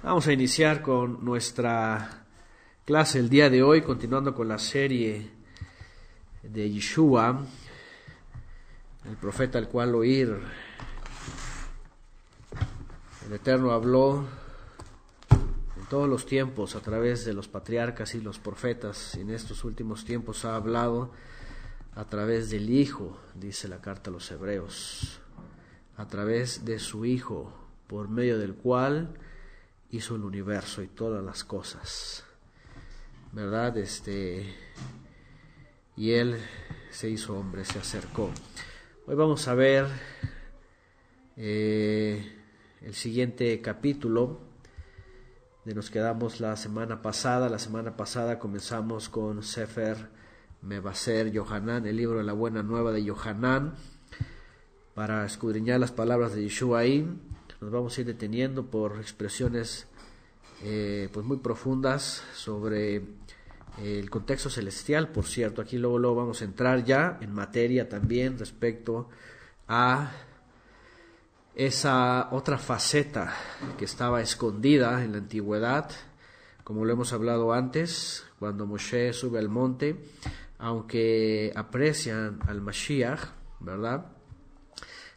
Vamos a iniciar con nuestra clase el día de hoy, continuando con la serie de Yeshua, el profeta al cual oír. El Eterno habló en todos los tiempos a través de los patriarcas y los profetas, y en estos últimos tiempos ha hablado a través del Hijo, dice la carta a los Hebreos, a través de su Hijo, por medio del cual hizo el universo y todas las cosas, ¿verdad? Y Él se hizo hombre, se acercó. Hoy vamos a ver el siguiente capítulo de nos quedamos la semana pasada. La semana pasada comenzamos con Sefer Mevaser Yohanan, el libro de la Buena Nueva de Yohanan, para escudriñar las palabras de Yeshua ahí. Nos vamos a ir deteniendo por expresiones pues muy profundas sobre el contexto celestial, por cierto. Aquí luego vamos a entrar ya en materia también respecto a esa otra faceta que estaba escondida en la antigüedad, como lo hemos hablado antes, cuando Moshe sube al monte, aunque aprecian al Mashiach, ¿verdad?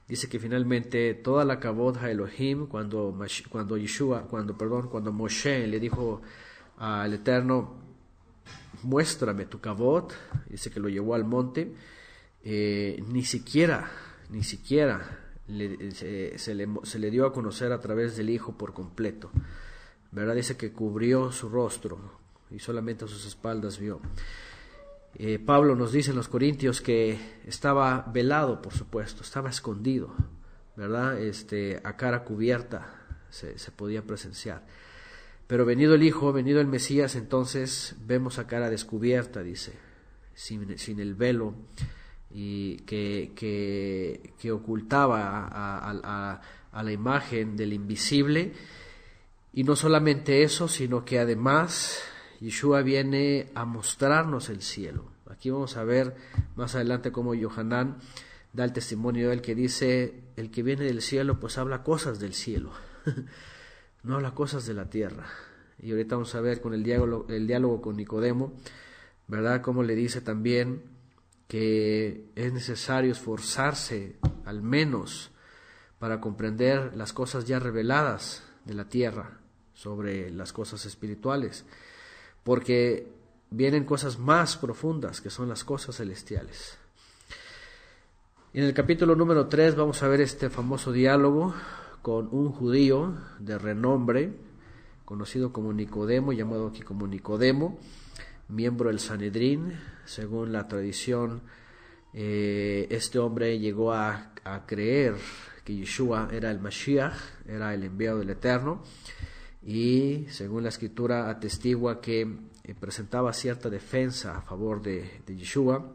Dice que finalmente toda la Kavod HaElohim, cuando Moshe le dijo al Eterno, muéstrame tu Kavod, dice que lo llevó al monte, ni siquiera se le dio a conocer a través del Hijo por completo, ¿verdad? Dice que cubrió su rostro y solamente a sus espaldas vio. Pablo nos dice en los Corintios que estaba velado, por supuesto, estaba escondido, ¿verdad? A cara cubierta se podía presenciar. Pero venido el Hijo, venido el Mesías, entonces vemos a cara descubierta, dice, sin el velo y que ocultaba a la imagen del invisible. Y no solamente eso, sino que además Yeshua viene a mostrarnos el cielo. Aquí vamos a ver más adelante cómo Yohanan da el testimonio de él, que dice, el que viene del cielo pues habla cosas del cielo, no habla cosas de la tierra. Y ahorita vamos a ver con el diálogo con Nicodemo, ¿verdad? Cómo le dice también que es necesario esforzarse al menos para comprender las cosas ya reveladas de la tierra sobre las cosas espirituales, porque vienen cosas más profundas que son las cosas celestiales. Y en el capítulo número 3 vamos a ver este famoso diálogo con un judío de renombre, conocido como Nicodemo, llamado aquí como Nicodemo, miembro del Sanedrín. Según la tradición, este hombre llegó a creer que Yeshua era el Mashiach, era el enviado del Eterno, y según la escritura atestigua que presentaba cierta defensa a favor de Yeshua,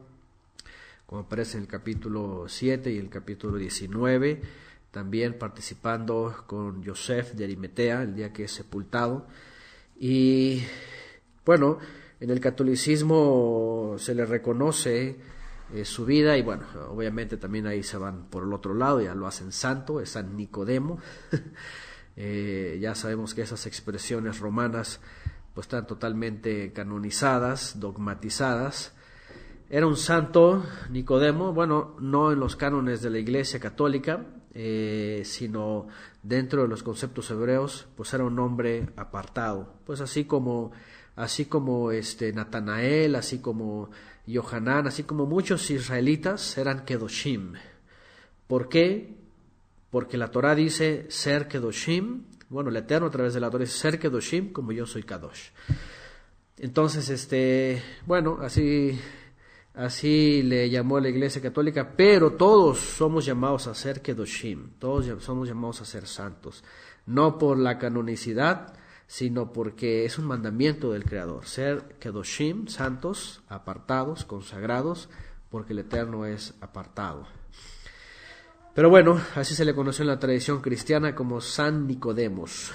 como aparece en el capítulo 7 y el capítulo 19, también participando con Yosef de Arimatea el día que es sepultado. Y bueno, en el catolicismo se le reconoce su vida, y bueno, obviamente también ahí se van por el otro lado, ya lo hacen santo, es San Nicodemo. Ya sabemos que esas expresiones romanas pues están totalmente canonizadas, dogmatizadas. Era un santo Nicodemo, bueno, no en los cánones de la Iglesia Católica, sino dentro de los conceptos hebreos, pues era un hombre apartado, pues así como Natanael, así como Yohanan, así como muchos israelitas eran kedoshim. ¿Por qué? Porque la Torah dice ser kedoshim, bueno, el Eterno a través de la Torah dice ser kedoshim como yo soy kadosh. Entonces, bueno, así le llamó la Iglesia Católica, pero todos somos llamados a ser kedoshim, todos somos llamados a ser santos, no por la canonicidad, sino porque es un mandamiento del Creador, ser kedoshim, santos, apartados, consagrados, porque el Eterno es apartado. Pero bueno, así se le conoció en la tradición cristiana como San Nicodemos.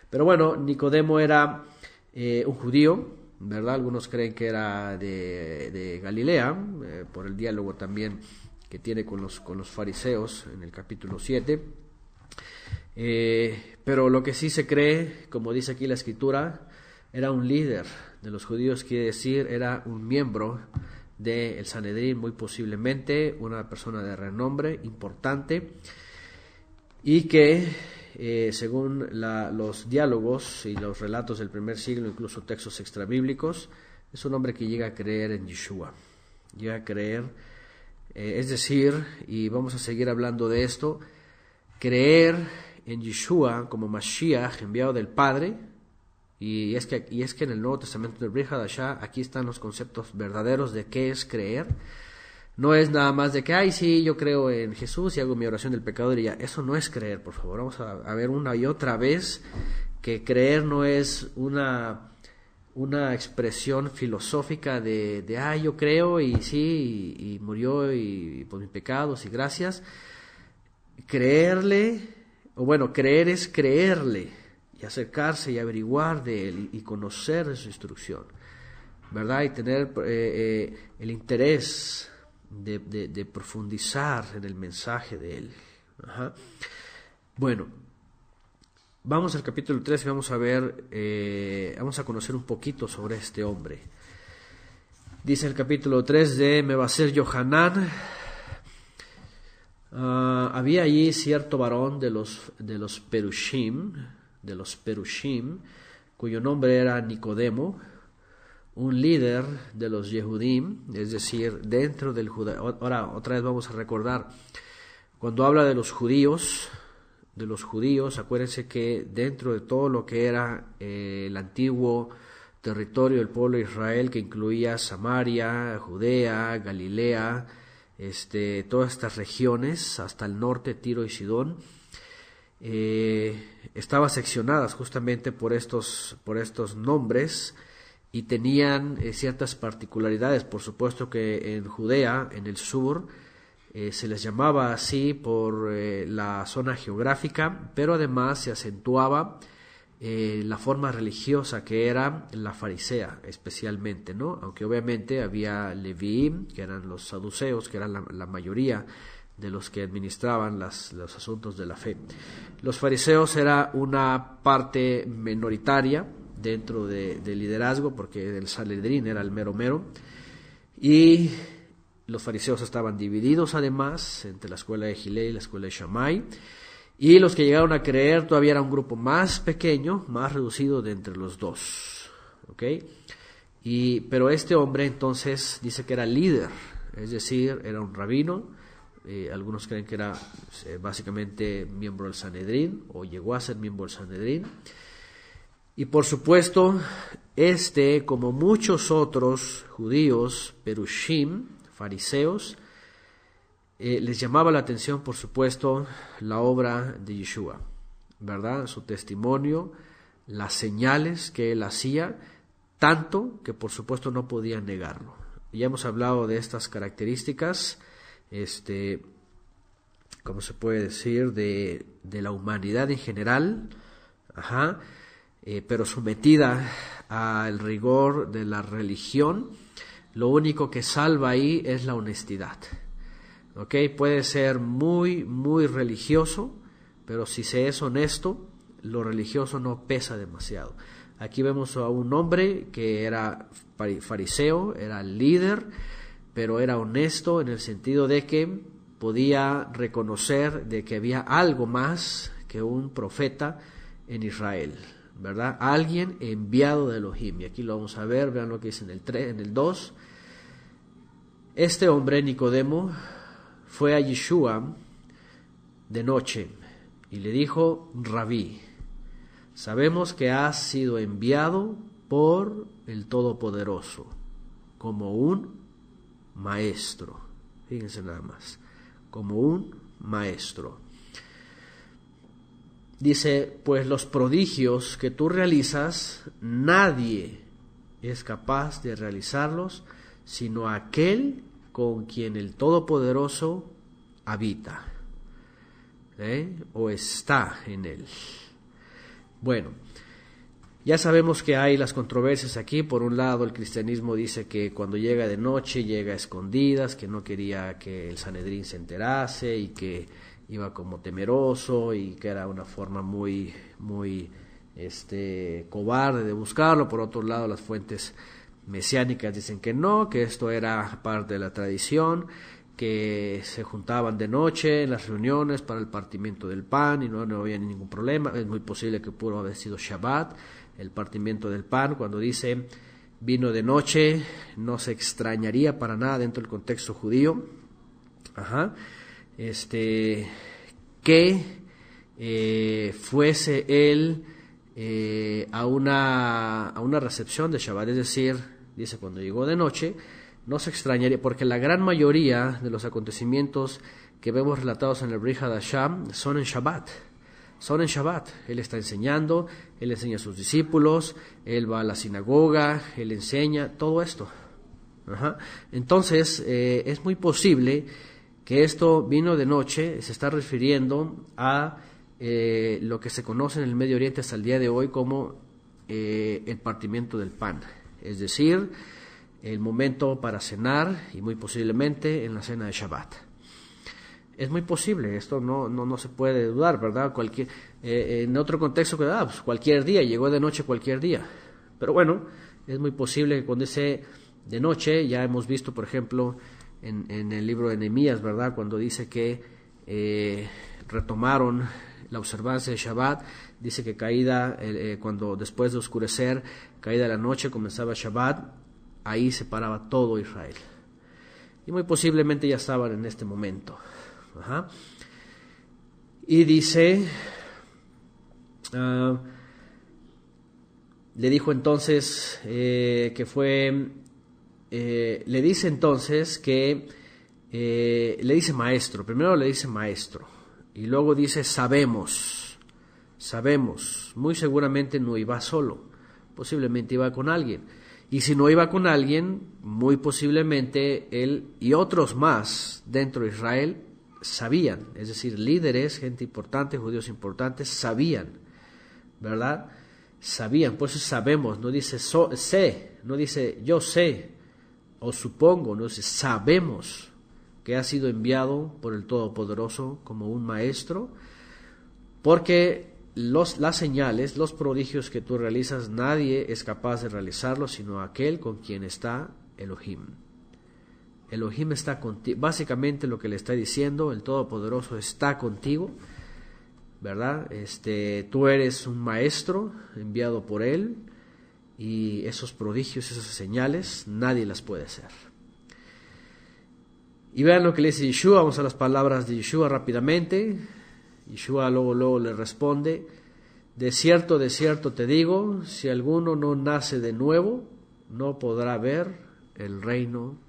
Pero bueno, Nicodemo era un judío, ¿verdad? Algunos creen que era de Galilea, por el diálogo también que tiene con los fariseos en el capítulo 7. Pero lo que sí se cree, como dice aquí la escritura, era un líder de los judíos, quiere decir, era un miembro del Sanedrín, muy posiblemente una persona de renombre importante, y que según los diálogos y los relatos del primer siglo, incluso textos extrabíblicos, es un hombre que llega a creer en Yeshua, llega a creer, es decir, y vamos a seguir hablando de esto, creer en Yeshua como Mashiach, enviado del Padre. Y es que en el Nuevo Testamento del Brit Hadashah, aquí están los conceptos verdaderos de qué es creer. No es nada más de que, ay, sí, yo creo en Jesús y hago mi oración del pecador y ya. Eso no es creer, por favor. Vamos a ver una y otra vez que creer no es una expresión filosófica de yo creo y sí, y murió y por mis pecados y gracias. Creer es creerle y acercarse y averiguar de él y conocer de su instrucción, ¿verdad? Y tener el interés de profundizar en el mensaje de él. Ajá. Bueno, vamos al capítulo 3 y vamos a ver, vamos a conocer un poquito sobre este hombre. Dice el capítulo 3 de Mebaser Yohanan, había allí cierto varón de los Perushim, cuyo nombre era Nicodemo, un líder de los Yehudim, es decir, dentro del judaísmo. Ahora, otra vez vamos a recordar, cuando habla de los judíos, acuérdense que dentro de todo lo que era el antiguo territorio del pueblo de Israel, que incluía Samaria, Judea, Galilea, todas estas regiones, hasta el norte, Tiro y Sidón, estaban seccionadas justamente por estos nombres y tenían ciertas particularidades. Por supuesto que en Judea, en el sur, se les llamaba así por la zona geográfica, pero además se acentuaba la forma religiosa que era la farisea especialmente, ¿no? Aunque obviamente había Leviim, que eran los saduceos, que eran la mayoría de los que administraban los asuntos de la fe. Los fariseos era una parte minoritaria dentro del liderazgo, porque el Sanedrín era el mero mero, y los fariseos estaban divididos además entre la escuela de Gilel y la escuela de Shammai, y los que llegaron a creer todavía era un grupo más pequeño, más reducido de entre los dos, ¿ok? Pero este hombre entonces dice que era líder, es decir, era un rabino. Algunos creen que era básicamente miembro del Sanedrín, o llegó a ser miembro del Sanedrín. Y por supuesto, como muchos otros judíos, perushim, fariseos, les llamaba la atención, por supuesto, la obra de Yeshua, ¿verdad? Su testimonio, las señales que él hacía, tanto que por supuesto no podían negarlo. Ya hemos hablado de estas características, ¿cómo se puede decir? De la humanidad en general, pero sometida al rigor de la religión. Lo único que salva ahí es la honestidad. ¿Ok? Puede ser muy, muy religioso, pero si se es honesto, lo religioso no pesa demasiado. Aquí vemos a un hombre que era fariseo, era líder, pero era honesto en el sentido de que podía reconocer de que había algo más que un profeta en Israel, ¿verdad? Alguien enviado de Elohim. Y aquí lo vamos a ver, vean lo que dice en el 2. Este hombre, Nicodemo, fue a Yeshua de noche y le dijo: Rabí, sabemos que has sido enviado por el Todopoderoso como un maestro. Fíjense nada más, como un maestro. Dice: pues los prodigios que tú realizas, nadie es capaz de realizarlos, sino aquel con quien el Todopoderoso habita, o está en él. Bueno, ya sabemos que hay las controversias aquí. Por un lado, el cristianismo dice que cuando llega de noche, llega a escondidas, que no quería que el Sanedrín se enterase y que iba como temeroso y que era una forma muy cobarde de buscarlo. Por otro lado, las fuentes mesiánicas dicen que no, que esto era parte de la tradición, que se juntaban de noche en las reuniones para el partimiento del pan y no había ningún problema. Es muy posible que pudo haber sido Shabbat, el partimiento del pan. Cuando dice vino de noche, no se extrañaría para nada dentro del contexto judío. Que fuese él a una recepción de Shabbat, es decir, dice cuando llegó de noche, no se extrañaría, porque la gran mayoría de los acontecimientos que vemos relatados en el Brit Hadashah son en Shabbat. Él está enseñando, él enseña a sus discípulos, él va a la sinagoga, él enseña, todo esto. Entonces, es muy posible que esto vino de noche, se está refiriendo a lo que se conoce en el Medio Oriente hasta el día de hoy como el partimiento del pan, es decir, el momento para cenar y muy posiblemente en la cena de Shabbat. Es muy posible, esto no se puede dudar, ¿verdad? En otro contexto, pues cualquier día, llegó de noche cualquier día. Pero bueno, es muy posible que cuando dice de noche, ya hemos visto, por ejemplo, en el libro de Nehemías, ¿verdad? Cuando dice que retomaron la observancia de Shabbat, dice que cuando después de oscurecer, caída la noche, comenzaba Shabbat, ahí se paraba todo Israel. Y muy posiblemente ya estaban en este momento. Y dice, le dijo entonces le dice maestro, primero le dice maestro, y luego dice sabemos, muy seguramente no iba solo, posiblemente iba con alguien. Y si no iba con alguien, muy posiblemente él y otros más dentro de Israel sabían, es decir, líderes, gente importante, judíos importantes, sabían, ¿verdad? Sabían, por eso sabemos, no dice sé, no dice yo sé o supongo, no dice sabemos que ha sido enviado por el Todopoderoso como un maestro, porque las señales, los prodigios que tú realizas, nadie es capaz de realizarlos sino aquel con quien está Elohim. Elohim está contigo. Básicamente lo que le está diciendo, el Todopoderoso está contigo, ¿verdad? Tú eres un maestro enviado por él y esos prodigios, esas señales, nadie las puede hacer. Y vean lo que le dice Yeshua, vamos a las palabras de Yeshua rápidamente. Yeshua luego le responde, de cierto te digo, si alguno no nace de nuevo, no podrá ver el reino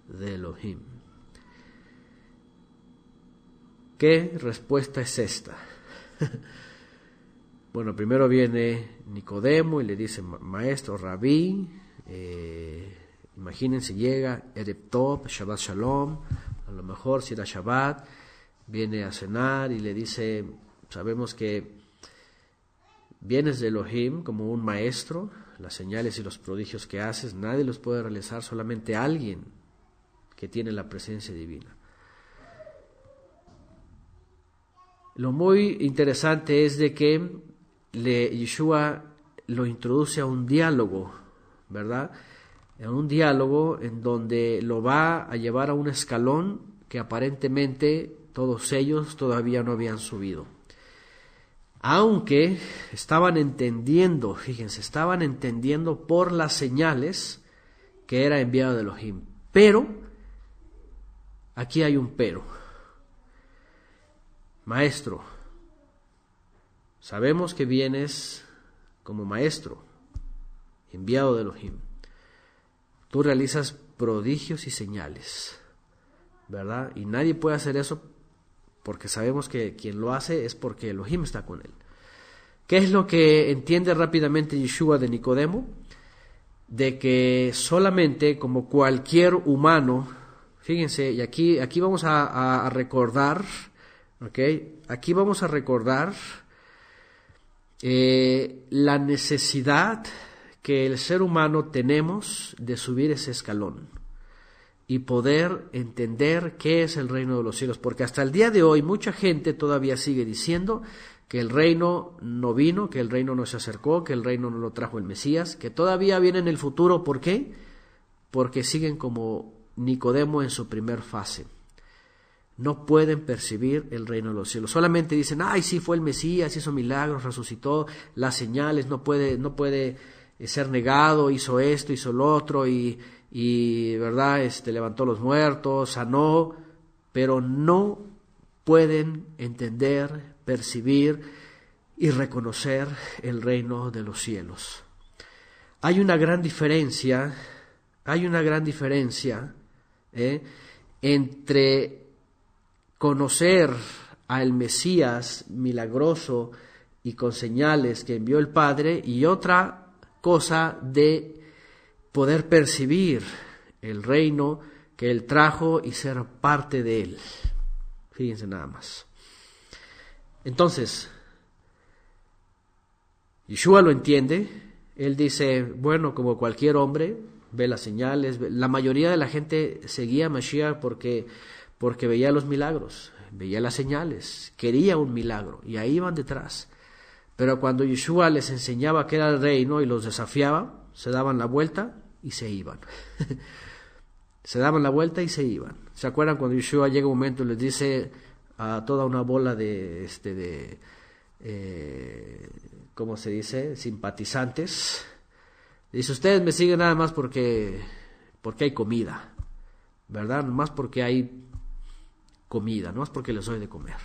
de Elohim. ¿Qué respuesta es esta? Bueno, primero viene Nicodemo y le dice, maestro, rabí, imagínense, llega Erev Tov, Shabbat Shalom, a lo mejor si era Shabbat, viene a cenar y le dice, sabemos que vienes de Elohim como un maestro, las señales y los prodigios que haces, nadie los puede realizar, solamente alguien que tiene la presencia divina. Lo muy interesante es de que Yeshua lo introduce a un diálogo, ¿verdad? A un diálogo en donde lo va a llevar a un escalón que aparentemente todos ellos todavía no habían subido. Aunque estaban entendiendo, fíjense, estaban entendiendo por las señales que era enviado de Elohim. Pero, aquí hay un pero. Maestro, sabemos que vienes como maestro, enviado de Elohim. Tú realizas prodigios y señales, ¿verdad? Y nadie puede hacer eso porque sabemos que quien lo hace es porque Elohim está con él. ¿Qué es lo que entiende rápidamente Yeshua de Nicodemo? De que solamente como cualquier humano, fíjense, y aquí vamos a recordar, ¿ok? Aquí vamos a recordar la necesidad que el ser humano tenemos de subir ese escalón. y poder entender qué es el reino de los cielos, porque hasta el día de hoy mucha gente todavía sigue diciendo que el reino no vino, que el reino no se acercó, que el reino no lo trajo el Mesías, que todavía viene en el futuro. ¿Por qué? Porque siguen como Nicodemo en su primer fase. No pueden percibir el reino de los cielos. Solamente dicen, ay, sí fue el Mesías, hizo milagros, resucitó, las señales, no puede ser negado, hizo esto, hizo lo otro, y verdad, levantó los muertos, sanó, pero no pueden entender, percibir y reconocer el reino de los cielos. Hay una gran diferencia entre conocer al Mesías milagroso y con señales que envió el Padre, y otra cosa de poder percibir el reino que Él trajo y ser parte de Él. Fíjense nada más. Entonces, Yeshua lo entiende. Él dice, bueno, como cualquier hombre, ve las señales. La mayoría de la gente seguía a Mashiach porque veía los milagros, veía las señales, quería un milagro, y ahí iban detrás. Pero cuando Yeshua les enseñaba qué era el reino y los desafiaba, se daban la vuelta y se iban. Se daban la vuelta y se iban. ¿Se acuerdan cuando Yeshua llega un momento y les dice a toda una bola de ¿cómo se dice? Simpatizantes? Dice, ustedes me siguen nada más porque hay comida, ¿verdad? Más porque hay comida, no es porque les doy de comer.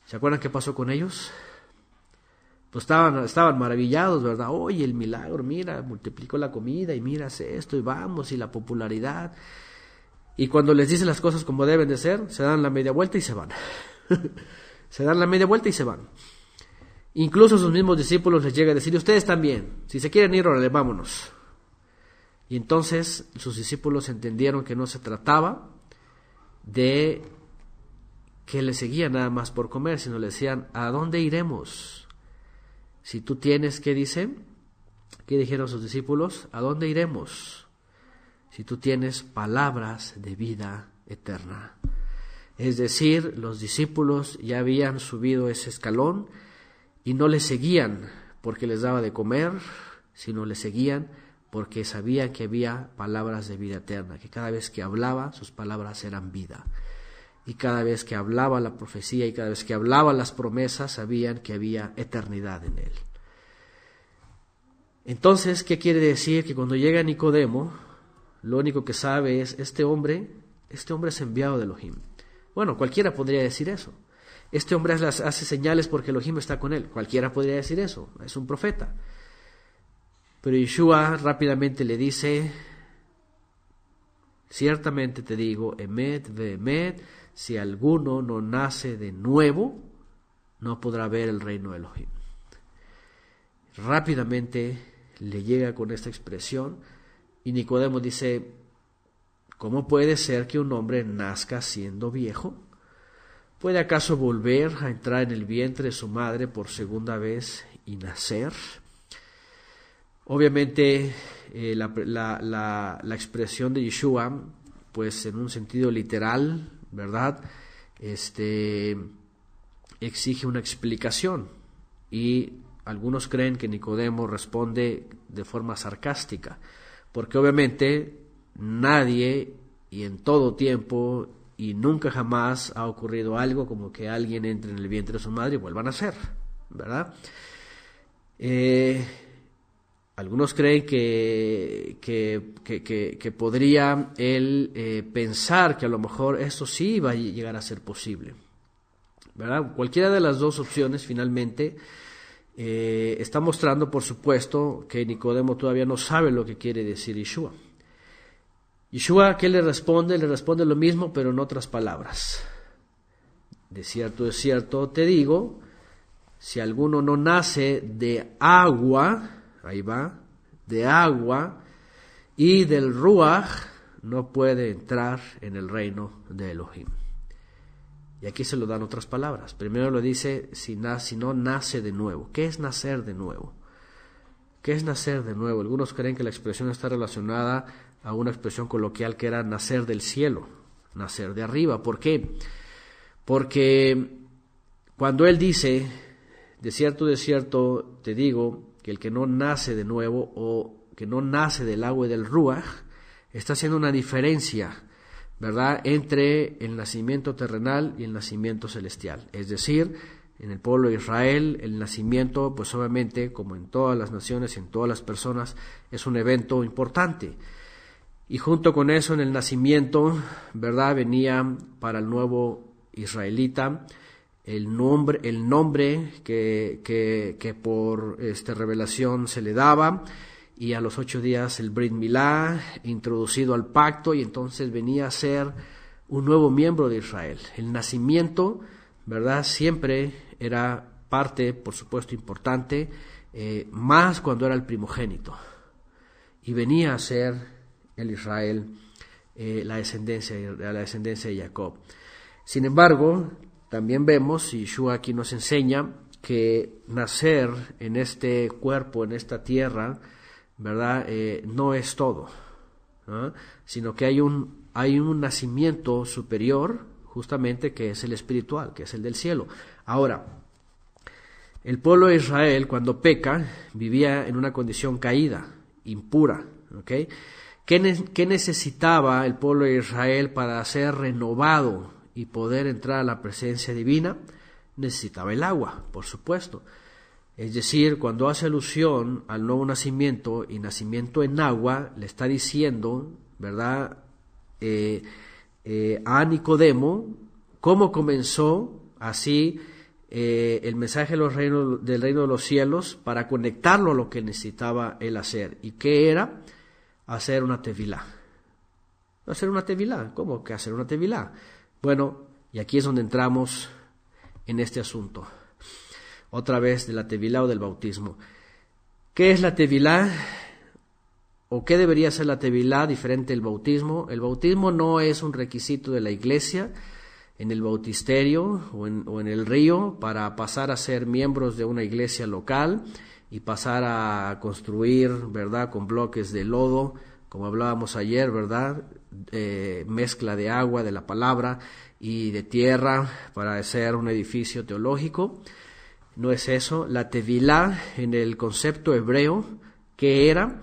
¿Se acuerdan qué pasó con ellos? Pues estaban maravillados, ¿verdad? Oye, el milagro, mira, multiplicó la comida y mira esto y vamos, y la popularidad. Y cuando les dice las cosas como deben de ser, se dan la media vuelta y se van. Se dan la media vuelta y se van. Incluso sus mismos discípulos les llega a decir, ustedes también, si se quieren ir, órale, vámonos. Y entonces sus discípulos entendieron que no se trataba de que le seguían nada más por comer, sino le decían, ¿a dónde iremos? Si tú tienes, ¿qué dicen? ¿Qué dijeron sus discípulos? ¿A dónde iremos? Si tú tienes palabras de vida eterna. Es decir, los discípulos ya habían subido ese escalón y no le seguían porque les daba de comer, sino le seguían porque sabían que había palabras de vida eterna, que cada vez que hablaba, sus palabras eran vida. Y cada vez que hablaba la profecía y cada vez que hablaba las promesas, sabían que había eternidad en él. Entonces, ¿qué quiere decir? Que cuando llega Nicodemo, lo único que sabe es, este hombre es enviado de Elohim. Bueno, cualquiera podría decir eso. Este hombre hace señales porque Elohim está con él. Cualquiera podría decir eso, es un profeta. Pero Yeshua rápidamente le dice, ciertamente te digo, emet ve'emet, si alguno no nace de nuevo, no podrá ver el reino de Elohim. Rápidamente le llega con esta expresión y Nicodemo dice, ¿cómo puede ser que un hombre nazca siendo viejo? ¿Puede acaso volver a entrar en el vientre de su madre por segunda vez y nacer? Obviamente la expresión de Yeshua, pues en un sentido literal, ¿verdad? Exige una explicación, y algunos creen que Nicodemo responde de forma sarcástica, porque obviamente nadie y en todo tiempo y nunca jamás ha ocurrido algo como que alguien entre en el vientre de su madre y vuelva a nacer, ¿verdad? Algunos creen que podría él pensar que a lo mejor esto sí va a llegar a ser posible, ¿verdad? Cualquiera de las dos opciones finalmente está mostrando, por supuesto, que Nicodemo todavía no sabe lo que quiere decir Yeshua. Yeshua, ¿qué le responde? Le responde lo mismo, pero en otras palabras. De cierto te digo, si alguno no nace de agua, ahí va, de agua y del Ruach, no puede entrar en el reino de Elohim. Y aquí se lo dan otras palabras. Primero lo dice, si no nace de nuevo. ¿Qué es nacer de nuevo? ¿Qué es nacer de nuevo? Algunos creen que la expresión está relacionada a una expresión coloquial que era nacer del cielo, nacer de arriba. ¿Por qué? Porque cuando él dice, de cierto te digo, que el que no nace de nuevo o que no nace del agua y del ruaj, está haciendo una diferencia, ¿verdad?, entre el nacimiento terrenal y el nacimiento celestial. Es decir, en el pueblo de Israel, el nacimiento, pues obviamente, como en todas las naciones y en todas las personas, es un evento importante. Y junto con eso, en el nacimiento, ¿verdad?, venía para el nuevo israelita el nombre que por revelación se le daba, y a los 8 días el Brit Milá, introducido al pacto, y entonces venía a ser un nuevo miembro de Israel. El nacimiento, ¿verdad?, siempre era parte, por supuesto, importante, más cuando era el primogénito, y venía a ser el Israel, la descendencia de Jacob. Sin embargo, también vemos, y Yeshua aquí nos enseña, que nacer en este cuerpo, en esta tierra, ¿verdad?, no es todo, ¿no?, sino que hay un nacimiento superior, justamente, que es el espiritual, que es el del cielo. Ahora, el pueblo de Israel, cuando peca, vivía en una condición caída, impura, ¿ok? ¿Qué necesitaba el pueblo de Israel para ser renovado y poder entrar a la presencia divina? Necesitaba el agua, por supuesto. Es decir, cuando hace alusión al nuevo nacimiento y nacimiento en agua, le está diciendo, ¿verdad?, a Nicodemo cómo comenzó así el mensaje del reino de los cielos, para conectarlo a lo que necesitaba él hacer. ¿Y qué era? Hacer una tevilá. ¿Hacer una tevilá? ¿Cómo que hacer una tevilá? Bueno, y aquí es donde entramos en este asunto, otra vez, de la tevilá o del bautismo. ¿Qué es la tevilá? ¿O qué debería ser la tevilá diferente del bautismo? El bautismo no es un requisito de la iglesia en el bautisterio o en el río para pasar a ser miembros de una iglesia local y pasar a construir, ¿verdad?, con bloques de lodo, como hablábamos ayer, ¿verdad?, mezcla de agua, de la palabra y de tierra para hacer un edificio teológico. No es eso. La tevilá, en el concepto hebreo, ¿qué era?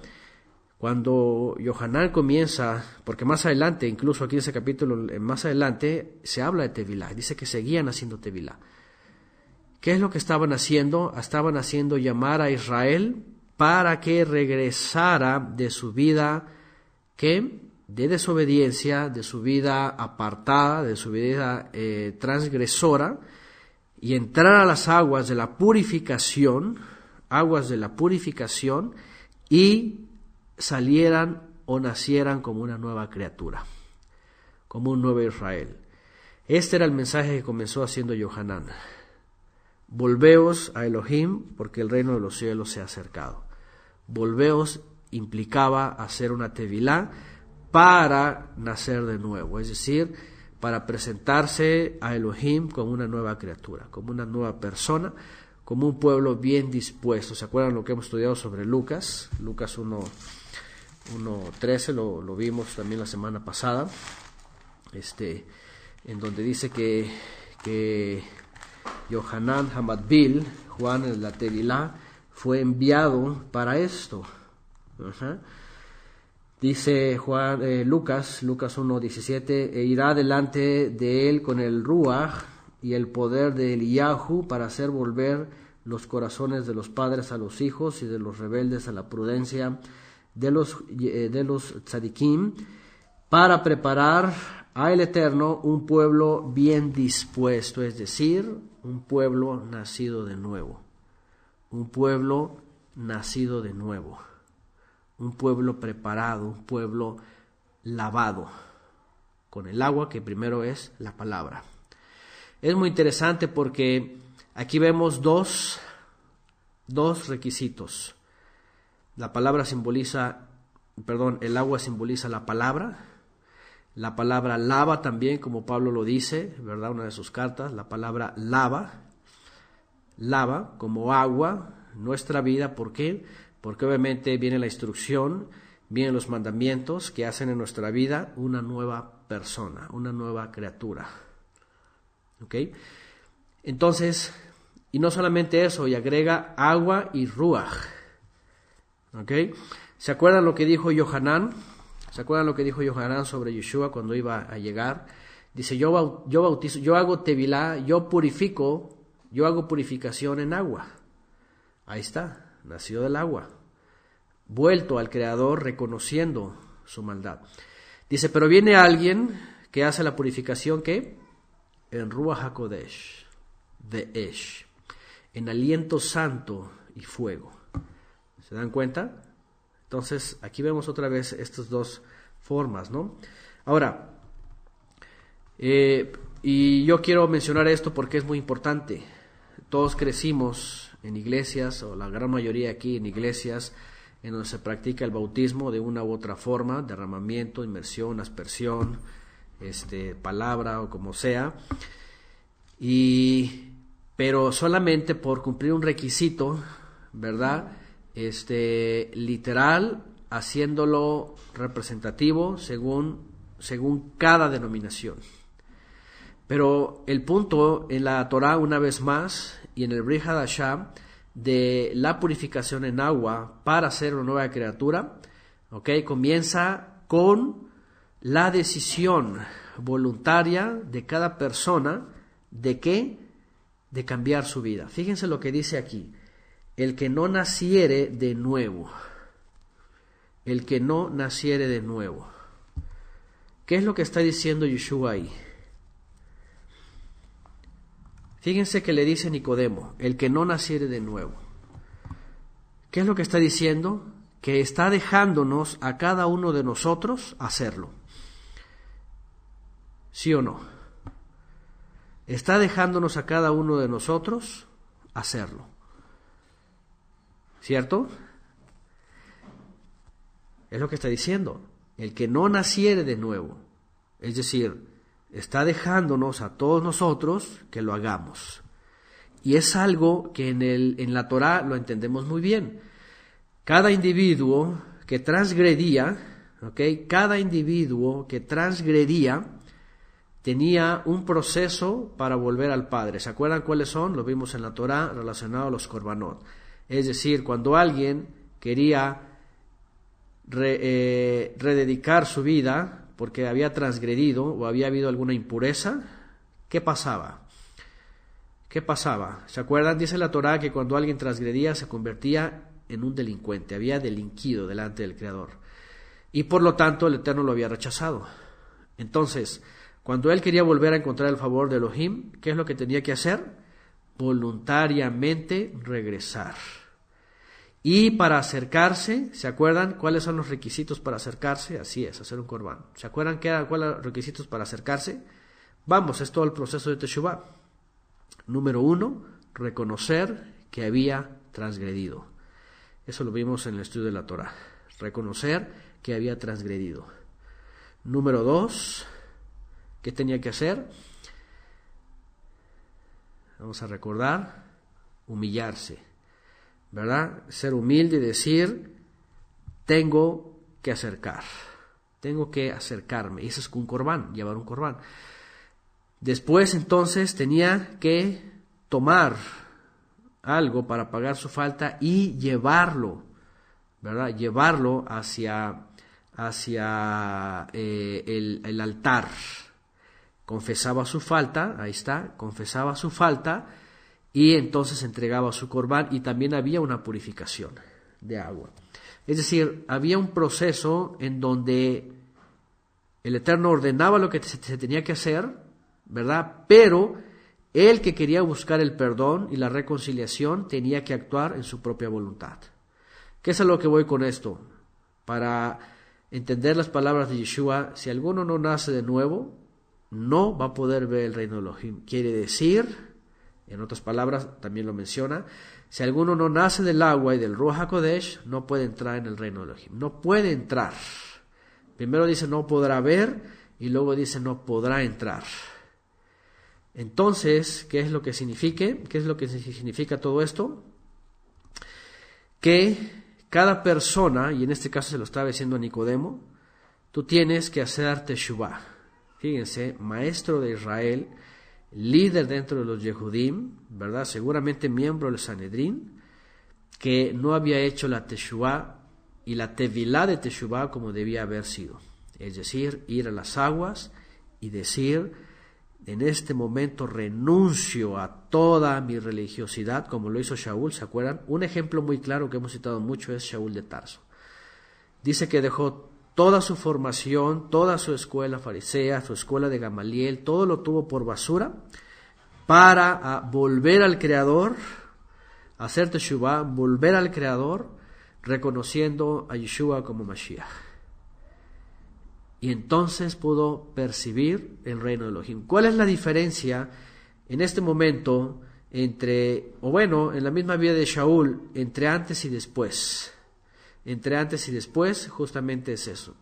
Cuando Yohanan comienza, porque más adelante, incluso aquí en ese capítulo, más adelante, se habla de tevilá, dice que seguían haciendo tevilá. ¿Qué es lo que estaban haciendo? Estaban haciendo llamar a Israel para que regresara de su vida, ¿qué?, de desobediencia, de su vida apartada, de su vida transgresora, y entrar a las aguas de la purificación, y salieran o nacieran como una nueva criatura, como un nuevo Israel. Este era el mensaje que comenzó haciendo Yohanan. Volveos a Elohim, porque el reino de los cielos se ha acercado. Volveos implicaba hacer una tevilá para nacer de nuevo, es decir, para presentarse a Elohim como una nueva criatura, como una nueva persona, como un pueblo bien dispuesto. ¿Se acuerdan lo que hemos estudiado sobre Lucas? Lucas 1:13, lo vimos también la semana pasada, en donde dice que Yohanan Hamadbil, Juan en la Tevilá, fue enviado para esto. Dice Lucas 1:17, e irá delante de él con el ruaj y el poder de Eliyahu para hacer volver los corazones de los padres a los hijos y de los rebeldes a la prudencia de los tzadikim, para preparar a el Eterno un pueblo bien dispuesto, es decir, un pueblo nacido de nuevo, un pueblo nacido de nuevo, un pueblo preparado, un pueblo lavado con el agua que primero es la palabra. Es muy interesante porque aquí vemos dos requisitos. El agua simboliza la palabra. La palabra lava también, como Pablo lo dice, ¿verdad? Una de sus cartas, la palabra lava como agua nuestra vida. ¿Por qué? Porque obviamente viene la instrucción vienen los mandamientos que hacen en nuestra vida una nueva persona, una nueva criatura. ¿Ok? Entonces, y no solamente eso, y agrega agua y ruaj. ¿Ok? ¿Se acuerdan lo que dijo Yohanan? ¿Se acuerdan lo que dijo Yohanan sobre Yeshua cuando iba a llegar? Dice, yo bautizo, yo hago tevilá, yo purifico, yo hago purificación en agua. Ahí está, nació del agua, vuelto al Creador, reconociendo su maldad. Dice, pero viene alguien que hace la purificación, ¿qué? En Ruach HaKodesh, de Esh, en aliento santo y fuego. ¿Se dan cuenta? Entonces, aquí vemos otra vez estas dos formas, ¿no? Ahora, y yo quiero mencionar esto porque es muy importante. Todos crecimos en iglesias, o la gran mayoría aquí en iglesias, en donde se practica el bautismo de una u otra forma, derramamiento, inmersión, aspersión, palabra o como sea, pero solamente por cumplir un requisito, ¿verdad? Literal, haciéndolo representativo según cada denominación. Pero el punto en la Torah, una vez más, y en el Brit Hadashah, de la purificación en agua para ser una nueva criatura, ¿okay? Comienza con la decisión voluntaria de cada persona de qué, de cambiar su vida. Fíjense lo que dice aquí: el que no naciere de nuevo, el que no naciere de nuevo. ¿Qué es lo que está diciendo Yeshua ahí? Fíjense que le dice Nicodemo, el que no naciere de nuevo. ¿Qué es lo que está diciendo? Que está dejándonos a cada uno de nosotros hacerlo. ¿Sí o no? Está dejándonos a cada uno de nosotros hacerlo. ¿Cierto? Es lo que está diciendo. El que no naciere de nuevo. Es decir, está dejándonos a todos nosotros que lo hagamos. Y es algo que en la Torah lo entendemos muy bien. Cada individuo que transgredía, cada individuo que transgredía tenía un proceso para volver al Padre. ¿Se acuerdan cuáles son? Lo vimos en la Torah relacionado a los korbanot. Es decir, cuando alguien quería rededicar su vida porque había transgredido o había habido alguna impureza, ¿qué pasaba? ¿Qué pasaba? ¿Se acuerdan? Dice la Torá que cuando alguien transgredía se convertía en un delincuente, había delinquido delante del Creador. Y por lo tanto el Eterno lo había rechazado. Entonces, cuando él quería volver a encontrar el favor de Elohim, ¿qué es lo que tenía que hacer? Voluntariamente regresar. Y para acercarse, ¿se acuerdan cuáles son los requisitos para acercarse? Así es, hacer un corbán. ¿Se acuerdan cuáles eran los requisitos para acercarse? Vamos, es todo el proceso de Teshuvah. Número 1, reconocer que había transgredido. Eso lo vimos en el estudio de la Torah. Reconocer que había transgredido. Número 2, ¿qué tenía que hacer? Vamos a recordar, humillarse. ¿Verdad? Ser humilde y decir, tengo que acercarme. Y eso es un corbán, llevar un corbán. Después entonces tenía que tomar algo para pagar su falta y llevarlo, ¿verdad? Llevarlo hacia el altar. Confesaba su falta, ahí está, confesaba su falta, y entonces entregaba su corbán, y también había una purificación de agua. Es decir, había un proceso en donde el Eterno ordenaba lo que se tenía que hacer, ¿verdad? Pero el que quería buscar el perdón y la reconciliación tenía que actuar en su propia voluntad. ¿Qué es a lo que voy con esto? Para entender las palabras de Yeshua, si alguno no nace de nuevo, no va a poder ver el reino de Elohim. Quiere decir, en otras palabras, también lo menciona, si alguno no nace del agua y del Ruach HaKodesh, no puede entrar en el reino de Elohim. No puede entrar. Primero dice no podrá ver, y luego dice no podrá entrar. Entonces, ¿qué es lo que significa? ¿Qué es lo que significa todo esto? Que cada persona, y en este caso se lo estaba diciendo a Nicodemo, tú tienes que hacer teshuvá. Fíjense, maestro de Israel, líder dentro de los Yehudim, ¿verdad? Seguramente miembro del Sanedrín, que no había hecho la teshuvá y la tevilá de teshuvá como debía haber sido. Es decir, ir a las aguas y decir: en este momento renuncio a toda mi religiosidad, como lo hizo Shaul, ¿se acuerdan? Un ejemplo muy claro que hemos citado mucho es Shaul de Tarso. Dice que dejó toda su formación, toda su escuela farisea, su escuela de Gamaliel, todo lo tuvo por basura para volver al Creador, hacer teshuvá, volver al Creador, reconociendo a Yeshua como Mashiach. Y entonces pudo percibir el reino de Elohim. ¿Cuál es la diferencia en este momento entre, o bueno, en la misma vida de Shaul, entre antes y después? Entre antes y después justamente es eso,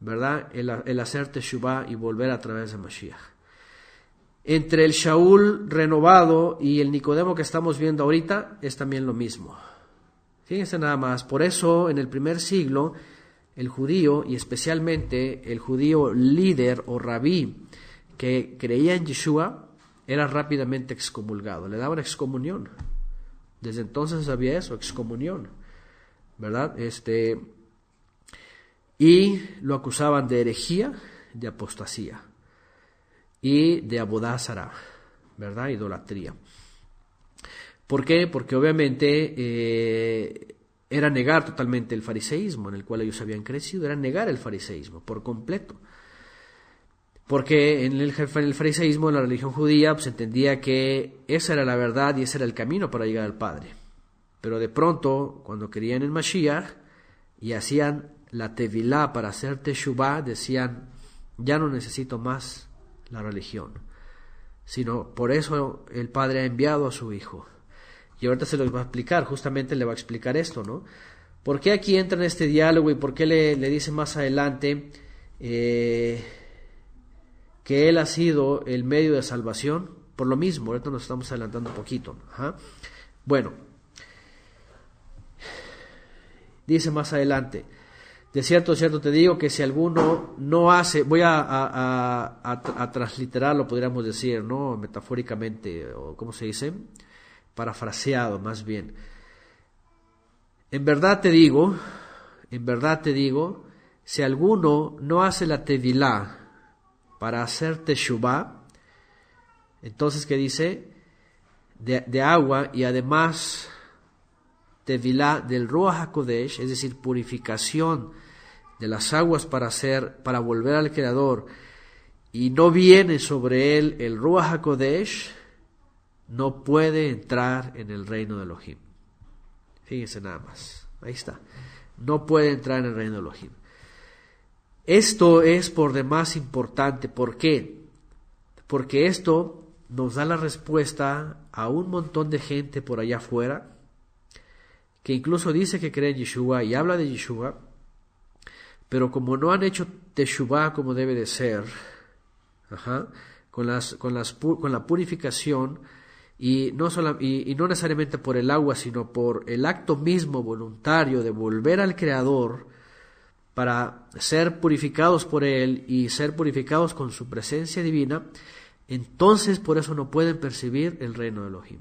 ¿verdad? El hacer teshuvá y volver a través de Mashiach. Entre el Shaul renovado y el Nicodemo que estamos viendo ahorita es también lo mismo. Fíjense nada más, por eso en el primer siglo el judío, y especialmente el judío líder o rabí que creía en Yeshua, era rápidamente excomulgado, le daban excomunión. Desde entonces había eso, excomunión, ¿verdad? Y lo acusaban de herejía, de apostasía y de abodá zará, ¿verdad? Idolatría. ¿Por qué? Porque obviamente era negar totalmente el fariseísmo en el cual ellos habían crecido, era negar el fariseísmo por completo. Porque en el fariseísmo, en la religión judía, pues entendía que esa era la verdad y ese era el camino para llegar al Padre. Pero de pronto, cuando creían en Mashiach y hacían la tevilá para hacer teshuvá, decían: ya no necesito más la religión, sino por eso el Padre ha enviado a su Hijo. Y ahorita se los va a explicar, justamente le va a explicar esto, ¿no? ¿Por qué aquí entra en este diálogo y por qué le dice más adelante que Él ha sido el medio de salvación? Por lo mismo, ahorita nos estamos adelantando un poquito. ¿Ah? Bueno, dice más adelante: de cierto te digo que si alguno no hace, voy a transliterarlo, podríamos decir, ¿no? Metafóricamente, o ¿cómo se dice? Parafraseado más bien. En verdad te digo, si alguno no hace la tevilá para hacer teshuvá, entonces ¿qué dice? De agua, y además tevilá del Ruach HaKodesh, es decir, purificación de las aguas para volver al Creador, y no viene sobre él el Ruach HaKodesh, no puede entrar en el reino de Elohim. Fíjense nada más, ahí está, no puede entrar en el reino de Elohim. Esto es por demás importante. ¿Por qué? Porque esto nos da la respuesta a un montón de gente por allá afuera que incluso dice que cree en Yeshua y habla de Yeshua, pero como no han hecho teshuvá como debe de ser, con la purificación, y no necesariamente por el agua, sino por el acto mismo voluntario de volver al Creador para ser purificados por Él y ser purificados con su presencia divina, entonces por eso no pueden percibir el reino de Elohim.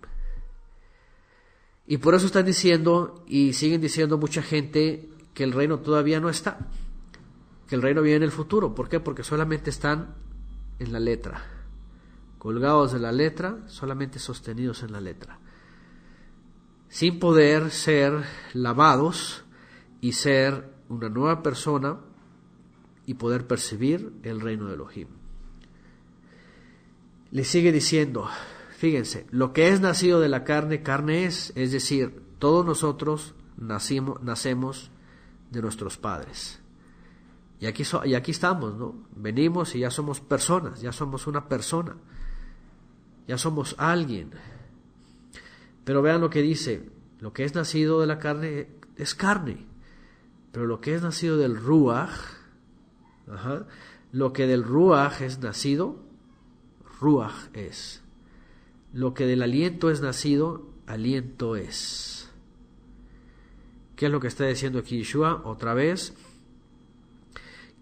Y por eso están diciendo, y siguen diciendo mucha gente, que el reino todavía no está, que el reino viene en el futuro. ¿Por qué? Porque solamente están en la letra, colgados de la letra, solamente sostenidos en la letra, sin poder ser lavados y ser una nueva persona y poder percibir el reino de Elohim. Le sigue diciendo, fíjense, lo que es nacido de la carne, carne es decir, todos nosotros nacemos de nuestros padres. Y aquí estamos, ¿no? Venimos y ya somos personas, ya somos una persona, ya somos alguien. Pero vean lo que dice: lo que es nacido de la carne es carne, pero lo que es nacido del Ruach, lo que del Ruach es nacido, Ruach es. Lo que del aliento es nacido, aliento es. ¿Qué es lo que está diciendo aquí Yeshua? Otra vez,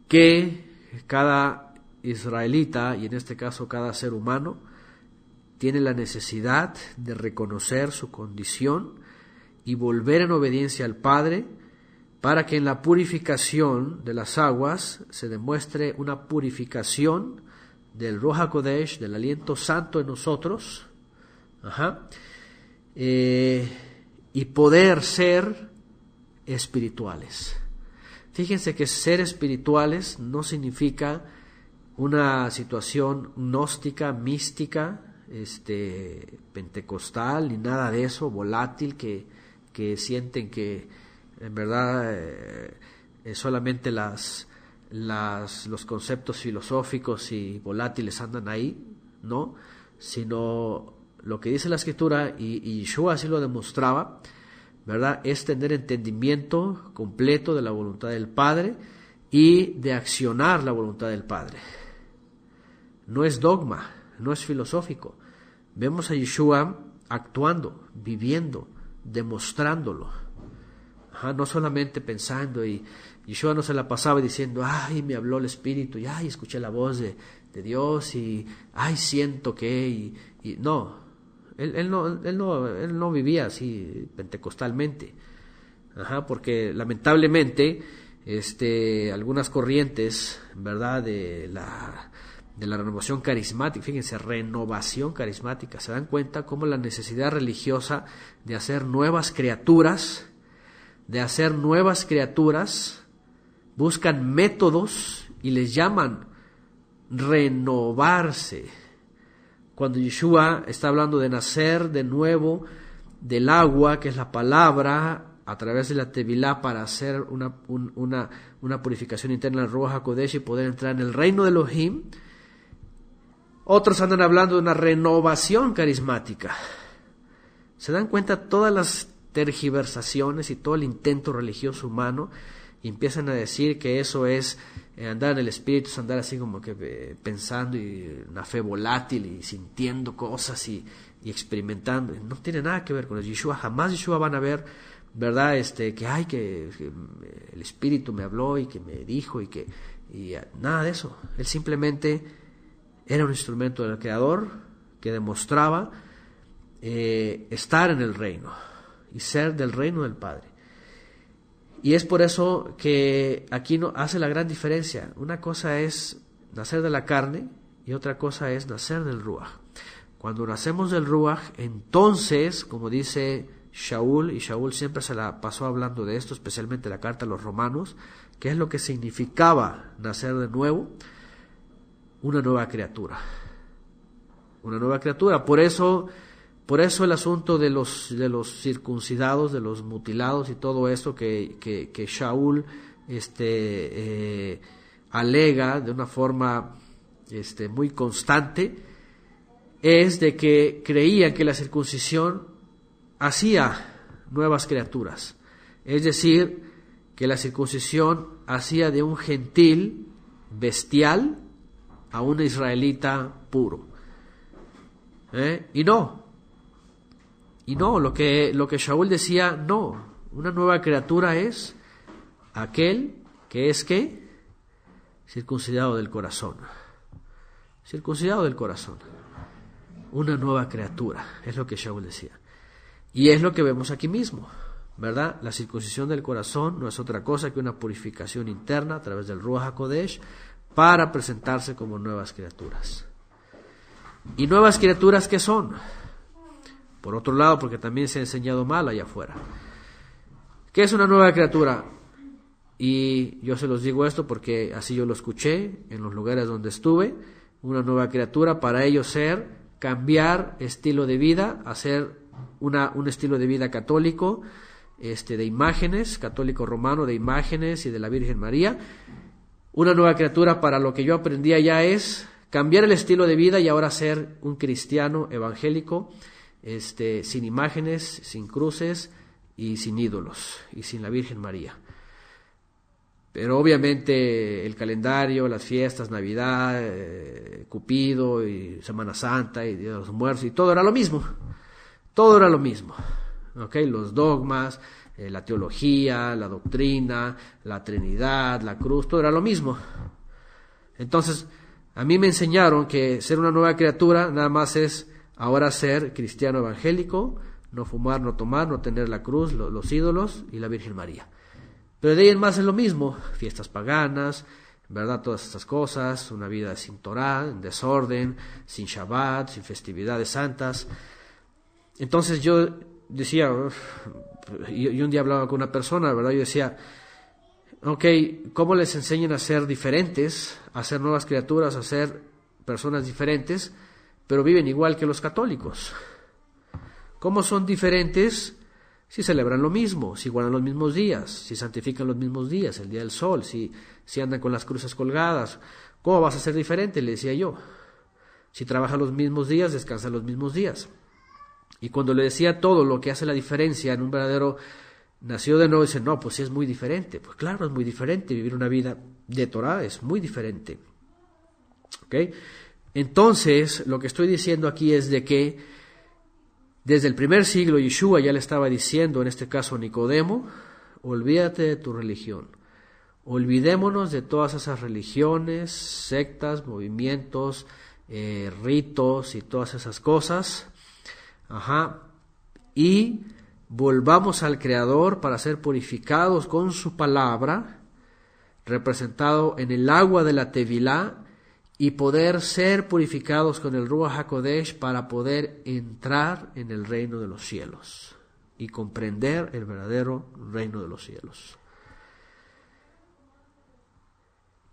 que cada israelita, y en este caso cada ser humano, tiene la necesidad de reconocer su condición y volver en obediencia al Padre, para que en la purificación de las aguas se demuestre una purificación del Ruach HaKodesh, del aliento santo en nosotros, y poder ser espirituales. Fíjense que ser espirituales no significa una situación gnóstica, mística, pentecostal, ni nada de eso, volátil, que sienten que en verdad solamente los conceptos filosóficos y volátiles andan ahí, no, sino lo que dice la Escritura, y Yeshua así lo demostraba, ¿verdad?, es tener entendimiento completo de la voluntad del Padre y de accionar la voluntad del Padre. No es dogma, no es filosófico. Vemos a Yeshua actuando, viviendo, demostrándolo. No solamente pensando, y Yeshua no se la pasaba diciendo, ay, me habló el Espíritu, y ay, escuché la voz de Dios, y ay, siento que, y no. Él no vivía así pentecostalmente, porque lamentablemente algunas corrientes, ¿verdad?, de la renovación carismática, fíjense, renovación carismática, se dan cuenta cómo la necesidad religiosa de hacer nuevas criaturas, buscan métodos y les llaman renovarse. Cuando Yeshua está hablando de nacer de nuevo del agua, que es la palabra, a través de la Tevilá, para hacer una purificación interna del Ruach HaKodesh y poder entrar en el reino de Elohim, otros andan hablando de una renovación carismática. ¿Se dan cuenta todas las tergiversaciones y todo el intento religioso humano? Y empiezan a decir que eso es andar en el Espíritu, es andar así como que pensando, y una fe volátil y sintiendo cosas y experimentando. No tiene nada que ver con el Yeshua. Jamás Yeshua van a ver, ¿verdad?, que el Espíritu me habló y que me dijo y nada de eso. Él simplemente era un instrumento del Creador que demostraba estar en el reino y ser del reino del Padre. Y es por eso que aquí no hace la gran diferencia. Una cosa es nacer de la carne y otra cosa es nacer del Ruach. Cuando nacemos del Ruach, entonces, como dice Shaul, y Shaul siempre se la pasó hablando de esto, especialmente la carta a los romanos, que es lo que significaba nacer de nuevo, una nueva criatura. Una nueva criatura. Por eso el asunto de los circuncidados, de los mutilados y todo esto que Shaul alega de una forma muy constante, es de que creía que la circuncisión hacía nuevas criaturas. Es decir, que la circuncisión hacía de un gentil bestial a un israelita puro. Y no, lo que Shaul decía, no, una nueva criatura es aquel que es ¿qué? Circuncidado del corazón. Circuncidado del corazón. Una nueva criatura, es lo que Shaul decía. Y es lo que vemos aquí mismo, ¿verdad? La circuncisión del corazón no es otra cosa que una purificación interna a través del Ruach HaKodesh para presentarse como nuevas criaturas. ¿Y nuevas criaturas qué son? Por otro lado, porque también se ha enseñado mal allá afuera. ¿Qué es una nueva criatura? Y yo se los digo esto porque así yo lo escuché en los lugares donde estuve. Una nueva criatura para ellos cambiar estilo de vida, hacer un estilo de vida católico, de imágenes, católico romano, de imágenes y de la Virgen María. Una nueva criatura para lo que yo aprendí allá es cambiar el estilo de vida y ahora ser un cristiano evangélico, sin imágenes, sin cruces y sin ídolos y sin la Virgen María. Pero obviamente el calendario, las fiestas, Navidad, Cupido y Semana Santa y Día de los Muertos y todo era lo mismo. Todo era lo mismo. ¿Okay? Los dogmas, la teología, la doctrina, la Trinidad, la cruz, todo era lo mismo. Entonces, a mí me enseñaron que ser una nueva criatura nada más es ahora ser cristiano evangélico, no fumar, no tomar, no tener la cruz, los ídolos y la Virgen María. Pero de ahí en más es lo mismo, fiestas paganas, ¿verdad? Todas estas cosas, una vida sin Torah, en desorden, sin Shabbat, sin festividades santas. Entonces yo decía, y un día hablaba con una persona, ¿verdad? Yo decía, ok, ¿cómo les enseñan a ser diferentes, a ser nuevas criaturas, a ser personas diferentes, pero viven igual que los católicos? ¿Cómo son diferentes si celebran lo mismo, si guardan los mismos días, si santifican los mismos días, el día del sol, si andan con las cruces colgadas? ¿Cómo vas a ser diferente? Le decía yo. Si trabajan los mismos días, descansan los mismos días. Y cuando le decía todo lo que hace la diferencia en un verdadero nacido de nuevo, dice, no, pues sí es muy diferente. Pues claro, es muy diferente. Vivir una vida de Torah es muy diferente. ¿Ok? Entonces, lo que estoy diciendo aquí es de que desde el primer siglo Yeshua ya le estaba diciendo, en este caso a Nicodemo, olvídate de tu religión. Olvidémonos de todas esas religiones, sectas, movimientos, ritos y todas esas cosas. Y volvamos al Creador para ser purificados con su palabra, representado en el agua de la Tevilá, y poder ser purificados con el Ruach HaKodesh para poder entrar en el reino de los cielos y comprender el verdadero reino de los cielos.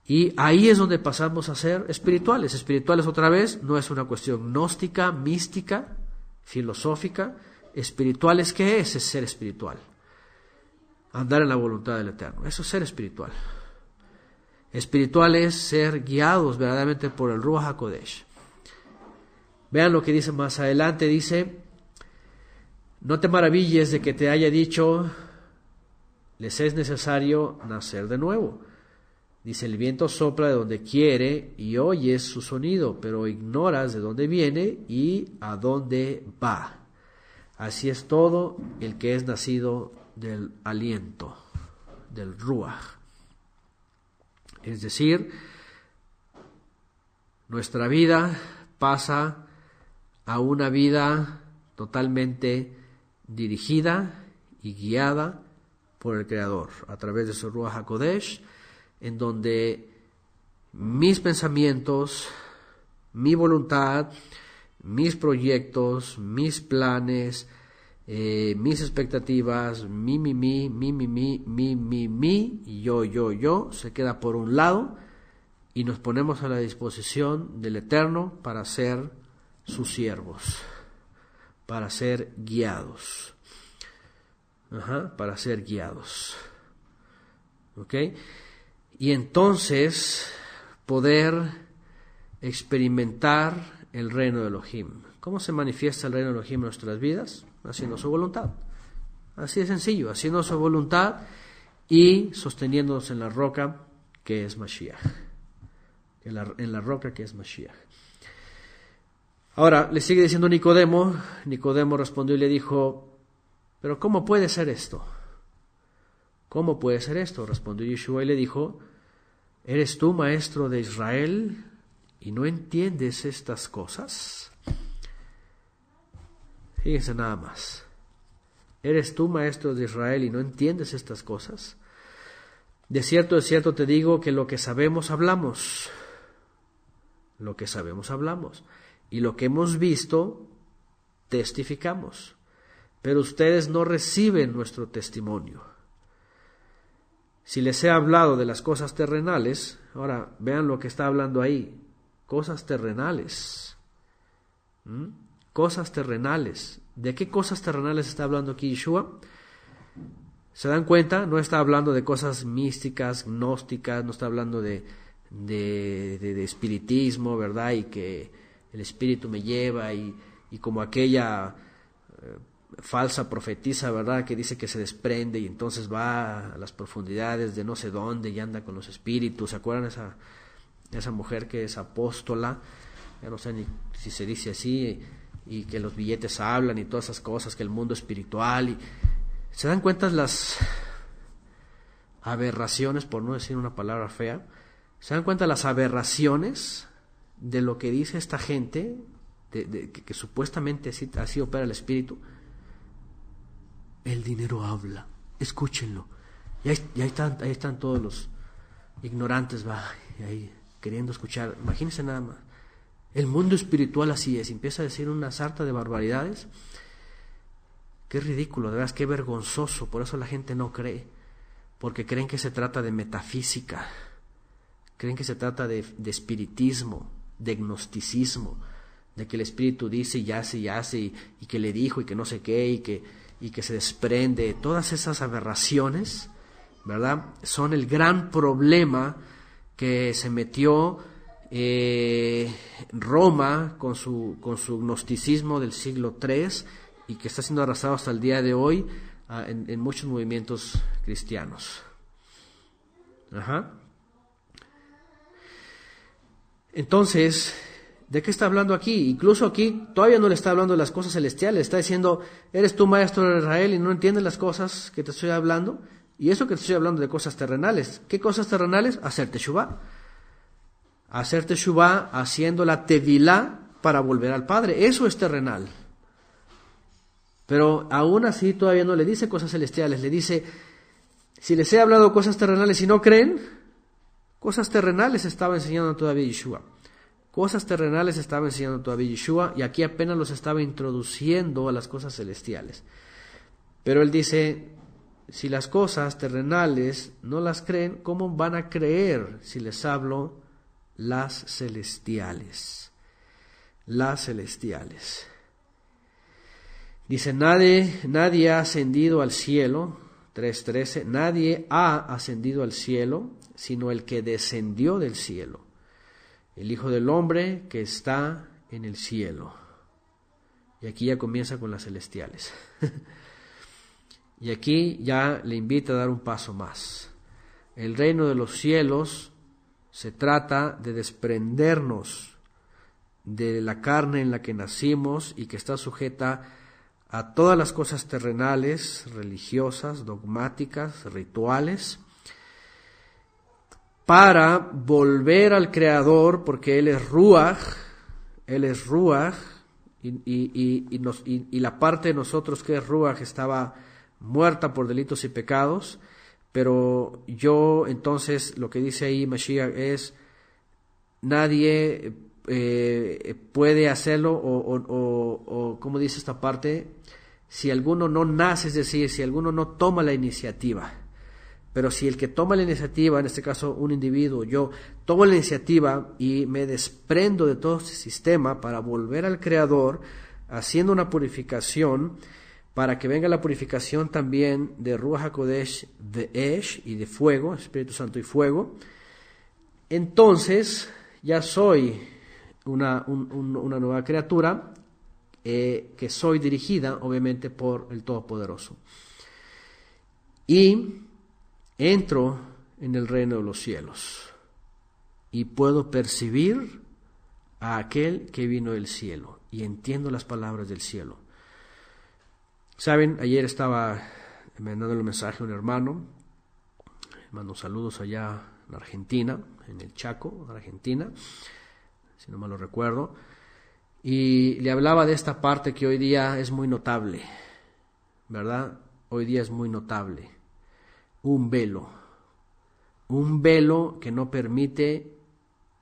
Y ahí es donde pasamos a ser espirituales. Espirituales, otra vez, no es una cuestión gnóstica, mística, filosófica. Espirituales, ¿qué es? Es ser espiritual. Andar en la voluntad del Eterno. Eso es ser espiritual. Espiritual es ser guiados verdaderamente por el Ruach HaKodesh. Vean lo que dice más adelante. Dice, no te maravilles de que te haya dicho, les es necesario nacer de nuevo. Dice, el viento sopla de donde quiere y oyes su sonido, pero ignoras de dónde viene y a dónde va. Así es todo el que es nacido del aliento, del Ruach. Es decir, nuestra vida pasa a una vida totalmente dirigida y guiada por el Creador, a través de su Ruach HaKodesh, en donde mis pensamientos, mi voluntad, mis proyectos, mis planes, mis expectativas, y yo, se queda por un lado y nos ponemos a la disposición del Eterno para ser sus siervos, para ser guiados, para ser guiados, ¿ok? Y entonces poder experimentar el reino de Elohim. ¿Cómo se manifiesta el reino de Elohim en nuestras vidas? Haciendo su voluntad. Así de sencillo, haciendo su voluntad y sosteniéndonos en la roca que es Mashiach. En la roca que es Mashiach. Ahora, le sigue diciendo Nicodemo. Nicodemo respondió y le dijo, ¿pero cómo puede ser esto? ¿Cómo puede ser esto? Respondió Yeshua y le dijo, ¿eres tú maestro de Israel y no entiendes estas cosas? Fíjense nada más. ¿Eres tú maestro de Israel y no entiendes estas cosas? De cierto te digo que lo que sabemos hablamos. Lo que sabemos hablamos. Y lo que hemos visto testificamos. Pero ustedes no reciben nuestro testimonio. Si les he hablado de las cosas terrenales, ahora vean lo que está hablando ahí. Cosas terrenales. Cosas terrenales. ¿De qué cosas terrenales está hablando aquí Yeshua? ¿Se dan cuenta? No está hablando de cosas místicas, gnósticas, no está hablando de espiritismo, ¿verdad? Y que el espíritu me lleva y como aquella falsa profetisa, ¿verdad? Que dice que se desprende y entonces va a las profundidades de no sé dónde y anda con los espíritus. ¿Se acuerdan esa mujer que es apóstola? Ya no sé ni si se dice así, y que los billetes hablan y todas esas cosas, que el mundo espiritual. ¿Se dan cuenta las aberraciones, por no decir una palabra fea? ¿Se dan cuenta las aberraciones de lo que dice esta gente, que supuestamente así opera el espíritu? El dinero habla, escúchenlo. Y ahí están todos los ignorantes, ahí queriendo escuchar. Imagínense nada más. El mundo espiritual así es, empieza a decir una sarta de barbaridades. Qué ridículo, de verdad, qué vergonzoso. Por eso la gente no cree, porque creen que se trata de metafísica, creen que se trata de espiritismo, de gnosticismo, de que el espíritu dice y hace y que le dijo y que no sé qué y que se desprende. Todas esas aberraciones, ¿verdad?, son el gran problema que se metió Roma con su gnosticismo del siglo III y que está siendo arrastrado hasta el día de hoy en muchos movimientos cristianos. Entonces, ¿de qué está hablando aquí? Incluso aquí todavía no le está hablando de las cosas celestiales, está diciendo, eres tú maestro de Israel y no entiendes las cosas que te estoy hablando, y eso que te estoy hablando de cosas terrenales. ¿Qué cosas terrenales? Hacer teshuvá. Hacer teshuvá haciendo la tevilá para volver al Padre, eso es terrenal. Pero aún así todavía no le dice cosas celestiales, le dice, si les he hablado cosas terrenales y no creen, cosas terrenales estaba enseñando todavía Yeshua. Cosas terrenales estaba enseñando todavía Yeshua y aquí apenas los estaba introduciendo a las cosas celestiales. Pero él dice, si las cosas terrenales no las creen, ¿cómo van a creer si les hablo las celestiales? Las celestiales. Dice, nadie ha ascendido al cielo, 3:13, nadie ha ascendido al cielo, sino el que descendió del cielo, el Hijo del Hombre que está en el cielo. Y aquí ya comienza con las celestiales. Y aquí ya le invita a dar un paso más. El reino de los cielos se trata de desprendernos de la carne en la que nacimos y que está sujeta a todas las cosas terrenales, religiosas, dogmáticas, rituales, para volver al Creador, porque Él es Ruach, y la parte de nosotros que es Ruach estaba muerta por delitos y pecados, pero entonces, lo que dice ahí Mashiach es, nadie puede hacerlo, o como dice esta parte, si alguno no nace, es decir, si alguno no toma la iniciativa. Pero si el que toma la iniciativa, en este caso un individuo, yo tomo la iniciativa y me desprendo de todo este sistema para volver al Creador, haciendo una purificación, para que venga la purificación también de Ruach HaKodesh, de Esh y de fuego, Espíritu Santo y fuego, entonces ya soy una nueva criatura, que soy dirigida obviamente por el Todopoderoso. Y entro en el reino de los cielos y puedo percibir a aquel que vino del cielo y entiendo las palabras del cielo. Saben, ayer estaba mandando un mensaje a un hermano, mando saludos allá en Argentina, en el Chaco, Argentina, si no mal lo recuerdo, y le hablaba de esta parte que hoy día es muy notable, ¿verdad? Hoy día es muy notable. Un velo que no permite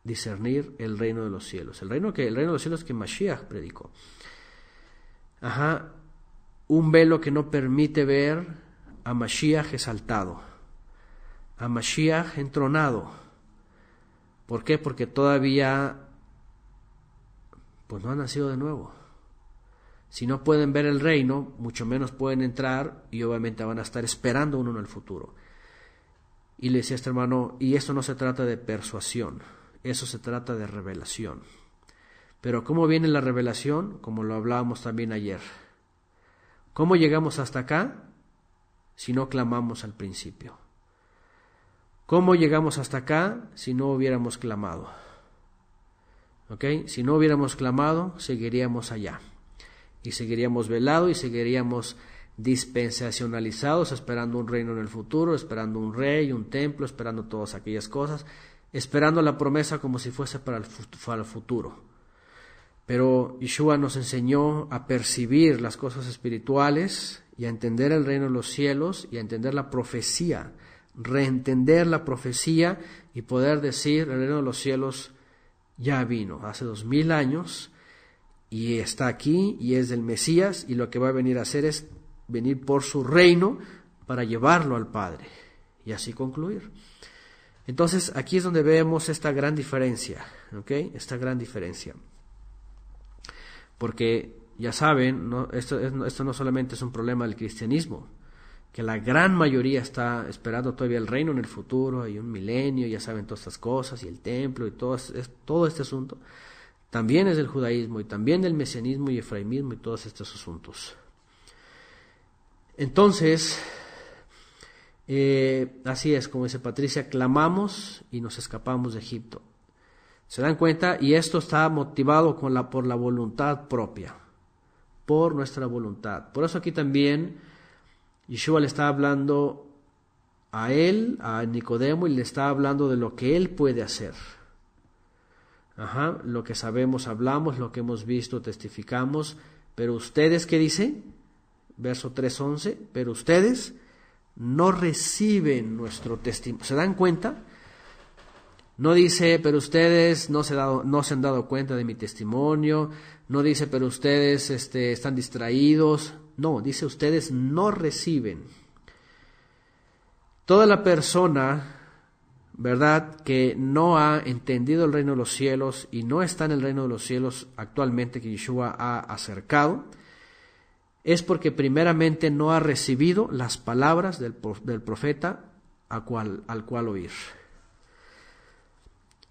discernir el reino de los cielos. El reino de los cielos que Mashiach predicó. Un velo que no permite ver a Mashiach exaltado, a Mashiach entronado. ¿Por qué? Porque todavía no han nacido de nuevo. Si no pueden ver el reino, mucho menos pueden entrar y obviamente van a estar esperando uno en el futuro. Y le decía a este hermano, y esto no se trata de persuasión, eso se trata de revelación. Pero ¿cómo viene la revelación? Como lo hablábamos también ayer. ¿Cómo llegamos hasta acá si no clamamos al principio? ¿Cómo llegamos hasta acá si no hubiéramos clamado? Si no hubiéramos clamado, seguiríamos allá. Y seguiríamos velado y seguiríamos dispensacionalizados, esperando un reino en el futuro, esperando un rey, un templo, esperando todas aquellas cosas, esperando la promesa como si fuese para el futuro. Pero Yeshua nos enseñó a percibir las cosas espirituales y a entender el reino de los cielos y a entender la profecía, reentender la profecía y poder decir: el reino de los cielos ya vino hace 2000 años y está aquí y es del Mesías, y lo que va a venir a hacer es venir por su reino para llevarlo al Padre, y así concluir. Entonces aquí es donde vemos esta gran diferencia, ¿ok? Esta gran diferencia. Porque ya saben, esto no solamente es un problema del cristianismo, que la gran mayoría está esperando todavía el reino en el futuro, y un milenio, ya saben todas estas cosas, y el templo, y todo este asunto. También es del judaísmo, y también del mesianismo y efraimismo, y todos estos asuntos. Entonces, así es, como dice Patricia, clamamos y nos escapamos de Egipto. ¿Se dan cuenta? Y esto está motivado por la voluntad propia, por nuestra voluntad. Por eso aquí también Yeshua le está hablando a él, a Nicodemo, y le está hablando de lo que él puede hacer. Lo que sabemos hablamos, lo que hemos visto testificamos, pero ustedes, ¿qué dice? Verso 3:11, pero ustedes no reciben nuestro testimonio. ¿Se dan cuenta? No dice, pero ustedes no se han dado cuenta de mi testimonio. No dice, pero ustedes están distraídos. No, dice, ustedes no reciben. Toda la persona, ¿verdad?, que no ha entendido el reino de los cielos y no está en el reino de los cielos actualmente que Yeshua ha acercado, es porque primeramente no ha recibido las palabras del profeta al cual oír.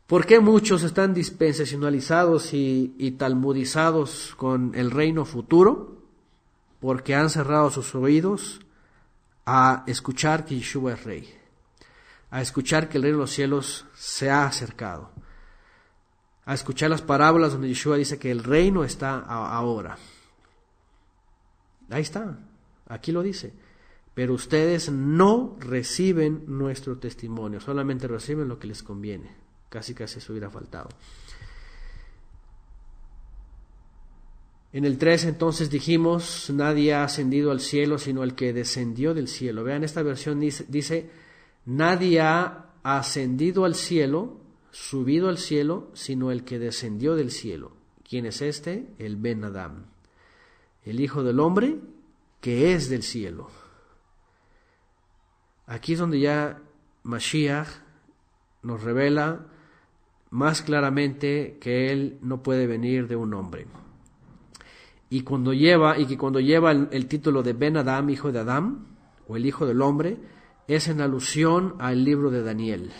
¿Por qué muchos están dispensacionalizados y talmudizados con el reino futuro? Porque han cerrado sus oídos a escuchar que Yeshua es rey, a escuchar que el reino de los cielos se ha acercado, a escuchar las parábolas donde Yeshua dice que el reino está ahora. Ahí está, aquí lo dice. Pero ustedes no reciben nuestro testimonio, solamente reciben lo que les conviene. Casi eso hubiera faltado. En el 3 entonces dijimos, nadie ha ascendido al cielo sino el que descendió del cielo. Vean, esta versión dice, nadie ha ascendido al cielo, subido al cielo, sino el que descendió del cielo. ¿Quién es este? El Ben Adam, el Hijo del Hombre que es del cielo. Aquí es donde ya Mashiach nos revela más claramente que él no puede venir de un hombre. Y que cuando lleva el título de Ben Adam, hijo de Adán, o el Hijo del Hombre, es en alusión al libro de Daniel,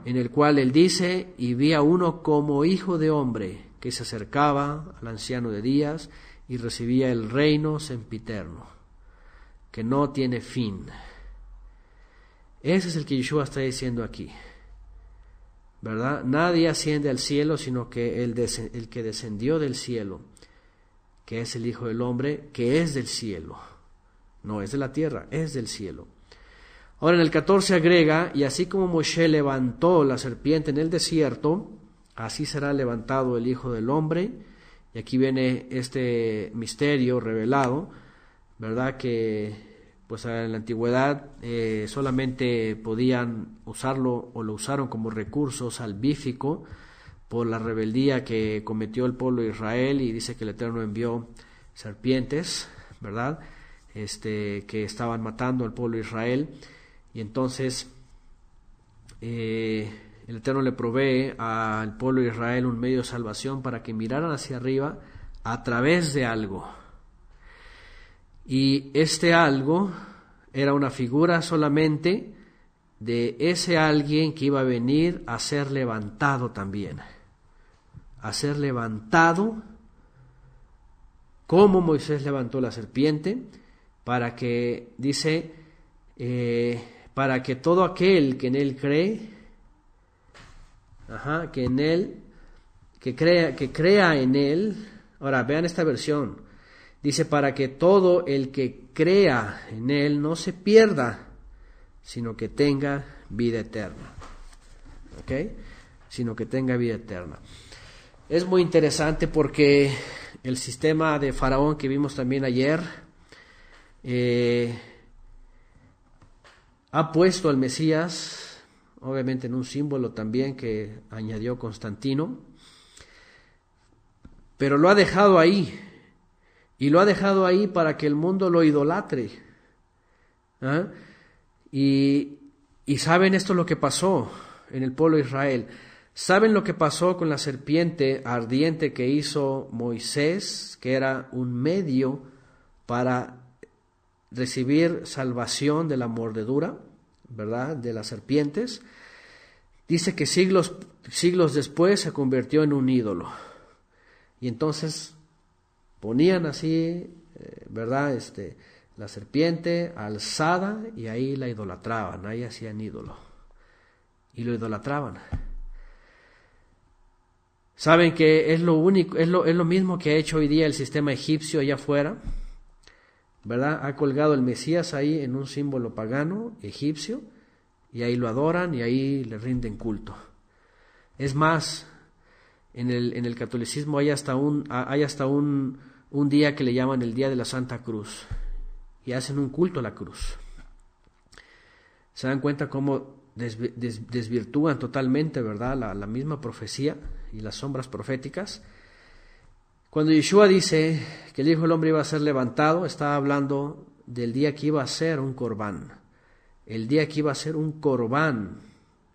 en el cual él dice, y vi a uno como hijo de hombre, que se acercaba al anciano de días, y recibía el reino sempiterno, que no tiene fin. Ese es el que Yeshua está diciendo aquí, ¿verdad? Nadie asciende al cielo, sino que el que descendió del cielo, que es el Hijo del Hombre, que es del cielo. No es de la tierra, es del cielo. Ahora en el 14 agrega, y así como Moshe levantó la serpiente en el desierto, así será levantado el Hijo del Hombre. Y aquí viene este misterio revelado, ¿verdad? Que pues en la antigüedad solamente podían usarlo o lo usaron como recurso salvífico por la rebeldía que cometió el pueblo de Israel, y dice que el Eterno envió serpientes, ¿verdad? Que estaban matando al pueblo de Israel, y entonces el Eterno le provee al pueblo de Israel un medio de salvación para que miraran hacia arriba a través de algo. Y este algo era una figura solamente de ese alguien que iba a venir a ser levantado también. A ser levantado como Moisés levantó la serpiente, para que, dice, para que todo aquel que en él cree, que crea en él. Ahora vean esta versión, Dice, para que todo el que crea en Él no se pierda, sino que tenga vida eterna. ¿Ok? Sino que tenga vida eterna. Es muy interesante porque el sistema de Faraón que vimos también ayer ha puesto al Mesías, obviamente en un símbolo también que añadió Constantino, pero lo ha dejado ahí. Y lo ha dejado ahí para que el mundo lo idolatre. ¿Ah? Y saben esto lo que pasó en el pueblo de Israel. Saben lo que pasó con la serpiente ardiente que hizo Moisés, que era un medio para recibir salvación de la mordedura, ¿verdad?, de las serpientes. Dice que siglos después se convirtió en un ídolo. Y entonces ponían así, ¿verdad?, la serpiente alzada y ahí la idolatraban, ahí hacían ídolo. Y lo idolatraban. Saben que es lo único, es lo mismo que ha hecho hoy día el sistema egipcio allá afuera, ¿verdad? Ha colgado el Mesías ahí en un símbolo pagano egipcio y ahí lo adoran y ahí le rinden culto. Es más, en el catolicismo hay hasta un día que le llaman el Día de la Santa Cruz y hacen un culto a la cruz. Se dan cuenta cómo desvirtúan totalmente, ¿verdad?, la misma profecía y las sombras proféticas. Cuando Yeshua dice que el Hijo del Hombre iba a ser levantado, estaba hablando del día que iba a ser un corbán, el día que iba a ser un corbán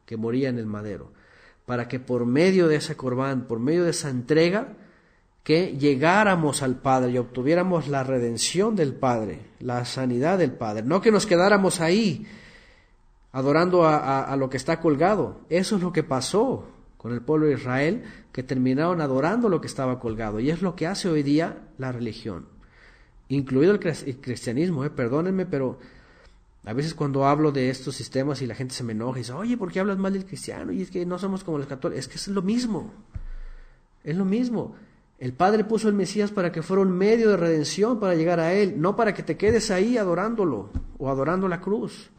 que moría en el madero, para que por medio de ese corbán, por medio de esa entrega, que llegáramos al Padre y obtuviéramos la redención del Padre, la sanidad del Padre, no que nos quedáramos ahí adorando a lo que está colgado. Eso es lo que pasó con el pueblo de Israel, que terminaron adorando lo que estaba colgado, y es lo que hace hoy día la religión, incluido el cristianismo. Perdónenme, pero a veces cuando hablo de estos sistemas y la gente se me enoja y dice, oye, ¿por qué hablas mal del cristiano? Y es que no somos como los católicos. Es que es lo mismo, es lo mismo. El Padre puso el Mesías para que fuera un medio de redención para llegar a Él, no para que te quedes ahí adorándolo o adorando la cruz.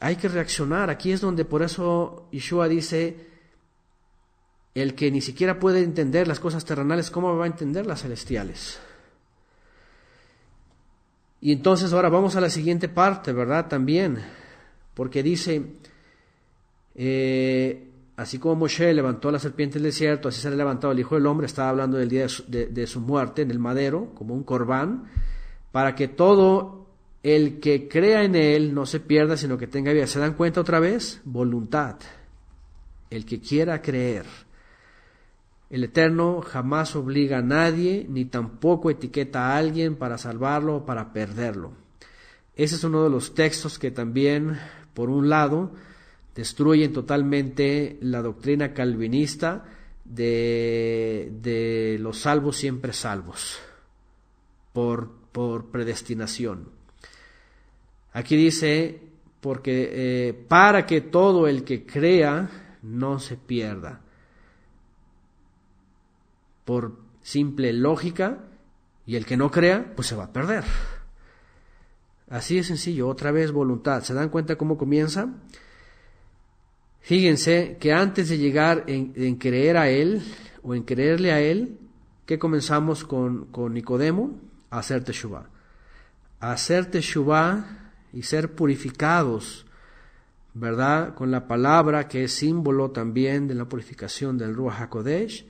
Hay que reaccionar. Aquí es donde por eso Yeshua dice, el que ni siquiera puede entender las cosas terrenales, ¿cómo va a entender las celestiales? Y entonces ahora vamos a la siguiente parte, ¿verdad? También, porque dice, así como Moshe levantó la serpiente del desierto, así será levantado el Hijo del Hombre. Estaba hablando del día de su muerte en el madero, como un corbán, para que todo el que crea en Él no se pierda, sino que tenga vida. ¿Se dan cuenta otra vez? Voluntad. El que quiera creer. El Eterno jamás obliga a nadie, ni tampoco etiqueta a alguien para salvarlo o para perderlo. Ese es uno de los textos que también, por un lado, destruyen totalmente la doctrina calvinista de los salvos siempre salvos, por predestinación. Aquí dice, porque para que todo el que crea no se pierda. Por simple lógica, y el que no crea, pues se va a perder. Así de sencillo, otra vez voluntad. ¿Se dan cuenta cómo comienza? Fíjense que antes de llegar en creer a Él, o en creerle a Él, ¿qué comenzamos con Nicodemo? A hacer teshuvá. A hacer teshuvá y ser purificados, ¿verdad?, con la palabra, que es símbolo también de la purificación del Ruach HaKodesh,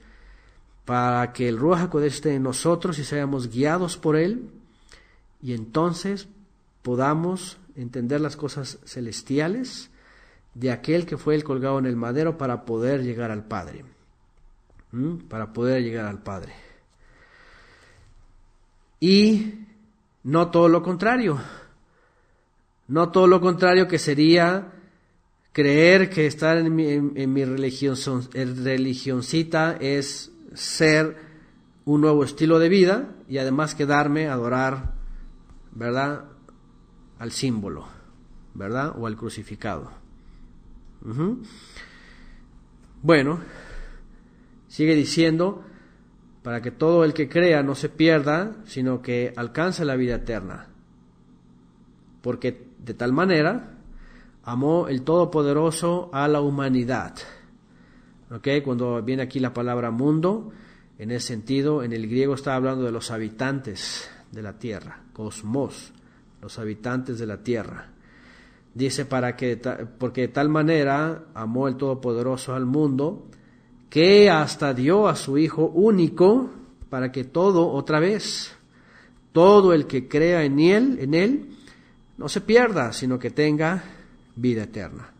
para que el Ruach HaKodesh esté en nosotros y seamos guiados por Él, y entonces podamos entender las cosas celestiales de aquel que fue el colgado en el madero para poder llegar al Padre. Para poder llegar al Padre. Y no todo lo contrario. No todo lo contrario, que sería creer que estar en mi religioncita es ser un nuevo estilo de vida y además quedarme a adorar, ¿verdad?, al símbolo, ¿verdad?, o al crucificado. Bueno, sigue diciendo, para que todo el que crea no se pierda, sino que alcance la vida eterna. Porque de tal manera amó el Todopoderoso a la humanidad. Cuando viene aquí la palabra mundo, en ese sentido, en el griego está hablando de los habitantes de la tierra, cosmos, los habitantes de la tierra. Dice porque de tal manera amó el Todopoderoso al mundo, que hasta dio a su Hijo único, para que todo el que crea en él, no se pierda, sino que tenga vida eterna.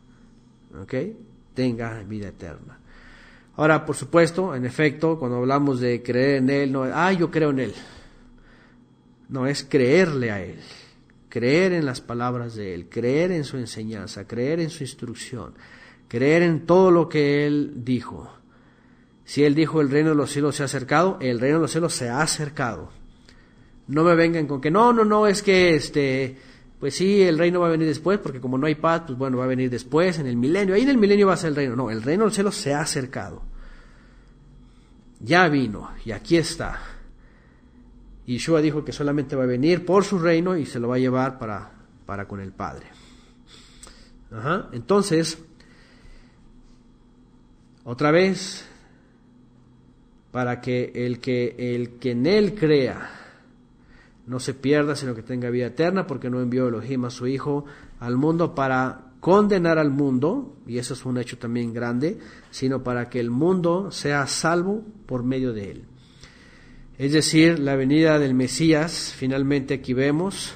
Tenga vida eterna. Ahora, por supuesto, en efecto, cuando hablamos de creer en Él, no, yo creo en Él. No, es creerle a Él, creer en las palabras de Él, creer en su enseñanza, creer en su instrucción, creer en todo lo que Él dijo. Si Él dijo el reino de los cielos se ha acercado, el reino de los cielos se ha acercado. No me vengan con que no, es que pues sí, el reino va a venir después, porque como no hay paz, pues bueno, va a venir después, en el milenio. Ahí en el milenio va a ser el reino. No, el reino del cielo se ha acercado. Ya vino, y aquí está. Y Yeshua dijo que solamente va a venir por su reino y se lo va a llevar para con el Padre. Entonces, otra vez, para que el que en Él crea no se pierda, sino que tenga vida eterna, porque no envió Elohim a su Hijo al mundo para condenar al mundo, y eso es un hecho también grande, sino para que el mundo sea salvo por medio de Él. Es decir, la venida del Mesías, finalmente aquí vemos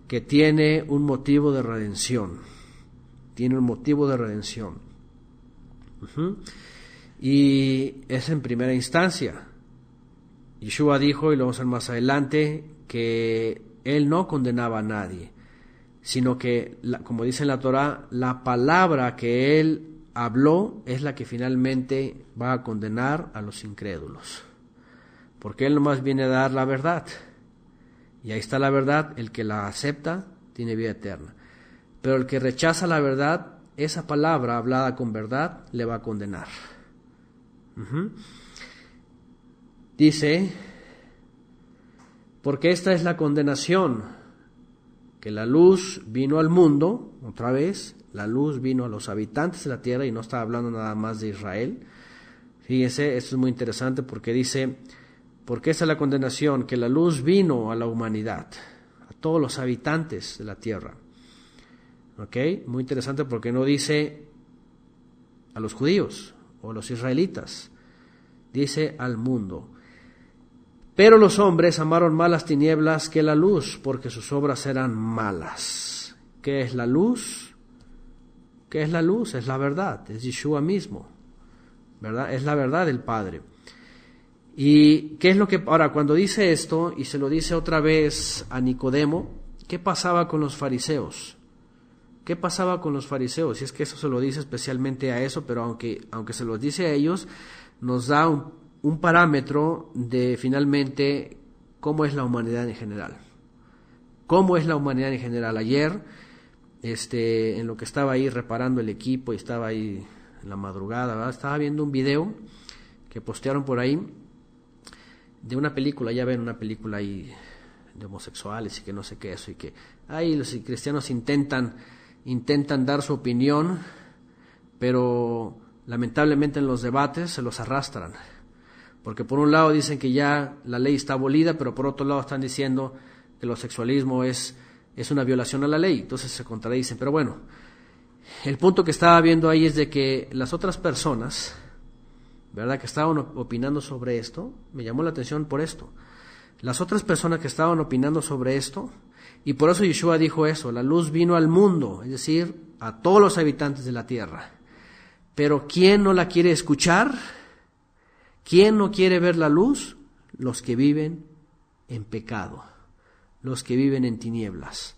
que tiene un motivo de redención. Tiene un motivo de redención. Y es en primera instancia. Yeshua dijo, y lo vamos a ver más adelante, que Él no condenaba a nadie, sino que, como dice en la Torá, la palabra que Él habló es la que finalmente va a condenar a los incrédulos. Porque Él nomás viene a dar la verdad. Y ahí está la verdad, el que la acepta tiene vida eterna. Pero el que rechaza la verdad, esa palabra hablada con verdad, le va a condenar. Dice, porque esta es la condenación, que la luz vino al mundo, otra vez, la luz vino a los habitantes de la tierra, y no está hablando nada más de Israel. Fíjense, esto es muy interesante porque dice, porque esta es la condenación, que la luz vino a la humanidad, a todos los habitantes de la tierra. Muy interesante porque no dice a los judíos o a los israelitas, dice al mundo. Pero los hombres amaron más las tinieblas que la luz, porque sus obras eran malas. ¿Qué es la luz? ¿Qué es la luz? Es la verdad, es Yeshua mismo, ¿verdad? Es la verdad del Padre. ¿Y qué es lo que ahora cuando dice esto y se lo dice otra vez a Nicodemo? ¿Qué pasaba con los fariseos? ¿Qué pasaba con los fariseos? Y es que eso se lo dice especialmente a eso, pero aunque se lo dice a ellos, nos da un parámetro de finalmente cómo es la humanidad en general. ¿Cómo es la humanidad en general? Ayer, en lo que estaba ahí reparando el equipo y estaba ahí en la madrugada, ¿verdad? Estaba viendo un video que postearon por ahí de una película, ya ven una película ahí de homosexuales y que no sé qué eso, y que ahí los cristianos intentan dar su opinión, pero lamentablemente en los debates se los arrastran, porque por un lado dicen que ya la ley está abolida, pero por otro lado están diciendo que el homosexualismo es una violación a la ley, entonces se contradicen. Pero bueno, el punto que estaba viendo ahí es de que las otras personas, ¿verdad?, que estaban opinando sobre esto, me llamó la atención por esto. Las otras personas que estaban opinando sobre esto, y por eso Yeshua dijo eso, la luz vino al mundo, es decir, a todos los habitantes de la tierra. Pero ¿quién no la quiere escuchar? ¿Quién no quiere ver la luz? Los que viven en pecado, los que viven en tinieblas.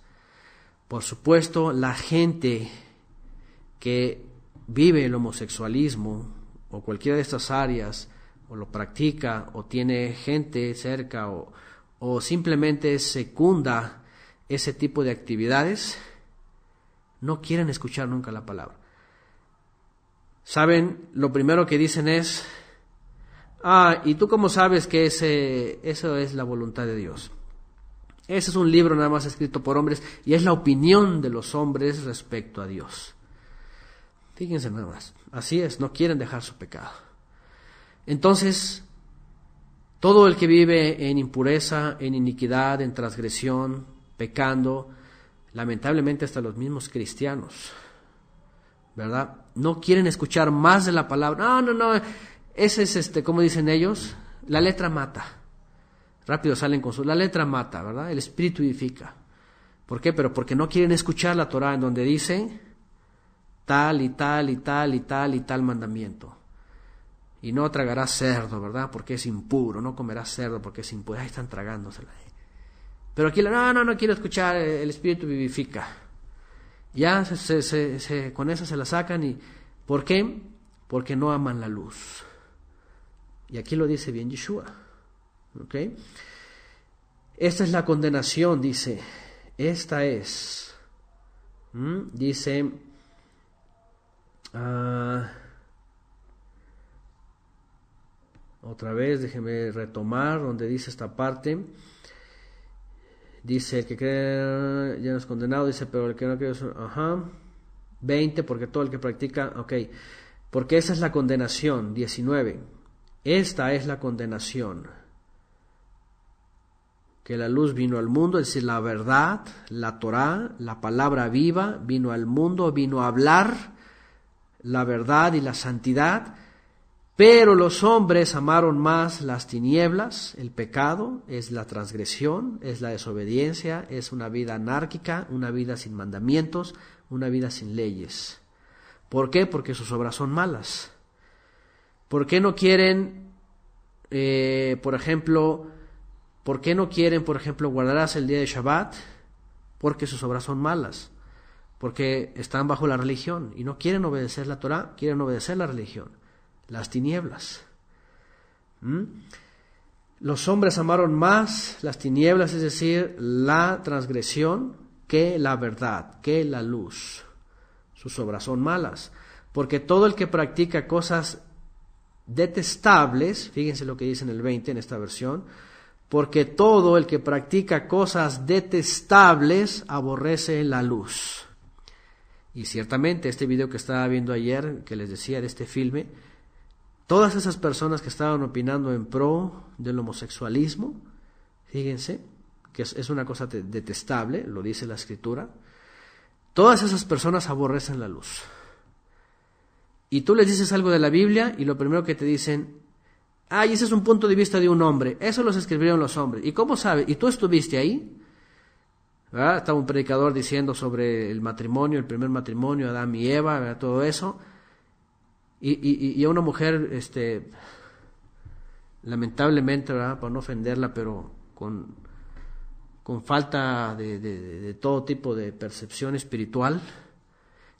Por supuesto, la gente que vive el homosexualismo o cualquiera de estas áreas, o lo practica, o tiene gente cerca, o simplemente secunda ese tipo de actividades, no quieren escuchar nunca la palabra. ¿Saben? Lo primero que dicen es, ¿Y tú cómo sabes que eso es la voluntad de Dios? Ese es un libro nada más escrito por hombres y es la opinión de los hombres respecto a Dios. Fíjense nada más. Así es, no quieren dejar su pecado. Entonces, todo el que vive en impureza, en iniquidad, en transgresión, pecando, lamentablemente hasta los mismos cristianos, ¿verdad? No quieren escuchar más de la palabra. No. Ese es, como dicen ellos, la letra mata. Rápido salen con la letra mata, ¿verdad? El espíritu vivifica. ¿Por qué? Pero porque no quieren escuchar la Torah en donde dice tal y tal y tal y tal y tal mandamiento. Y no tragarás cerdo, ¿verdad? Porque es impuro. No comerás cerdo porque es impuro. Ahí están tragándosela. Pero aquí no quiero escuchar, el espíritu vivifica. Ya con eso se la sacan. ¿Y por qué? Porque no aman la luz. Y aquí lo dice bien Yeshua. ¿Ok? Esta es la condenación, dice. Esta es. Dice. Otra vez, déjeme retomar donde dice esta parte. Dice, el que cree ya no es condenado, dice, pero el que no cree es... 20, porque todo el que practica... Ok, porque esa es la condenación. 19. Esta es la condenación. Que la luz vino al mundo, es decir, la verdad, la Torá, la palabra viva, vino al mundo, vino a hablar la verdad y la santidad, pero los hombres amaron más las tinieblas, el pecado, es la transgresión, es la desobediencia, es una vida anárquica, una vida sin mandamientos, una vida sin leyes. ¿Por qué? Porque sus obras son malas. ¿Por qué no quieren, por ejemplo, guardarás el día de Shabbat? Porque sus obras son malas. Porque están bajo la religión y no quieren obedecer la Torah, quieren obedecer la religión, las tinieblas. Los hombres amaron más las tinieblas, es decir, la transgresión, que la verdad, que la luz. Sus obras son malas. Porque todo el que practica cosas detestables, fíjense lo que dice en el 20 en esta versión, porque todo el que practica cosas detestables aborrece la luz. Y ciertamente este video que estaba viendo ayer, que les decía de este filme, todas esas personas que estaban opinando en pro del homosexualismo, fíjense, que es una cosa detestable, lo dice la Escritura, todas esas personas aborrecen la luz. Y tú les dices algo de la Biblia y lo primero que te dicen, ese es un punto de vista de un hombre, eso los escribieron los hombres. ¿Y cómo sabes? ¿Y tú estuviste ahí? ¿Verdad? Estaba un predicador diciendo sobre el matrimonio, el primer matrimonio, Adán y Eva, ¿verdad? Todo eso. Y a una mujer, lamentablemente, ¿verdad? Para no ofenderla, pero con falta de todo tipo de percepción espiritual,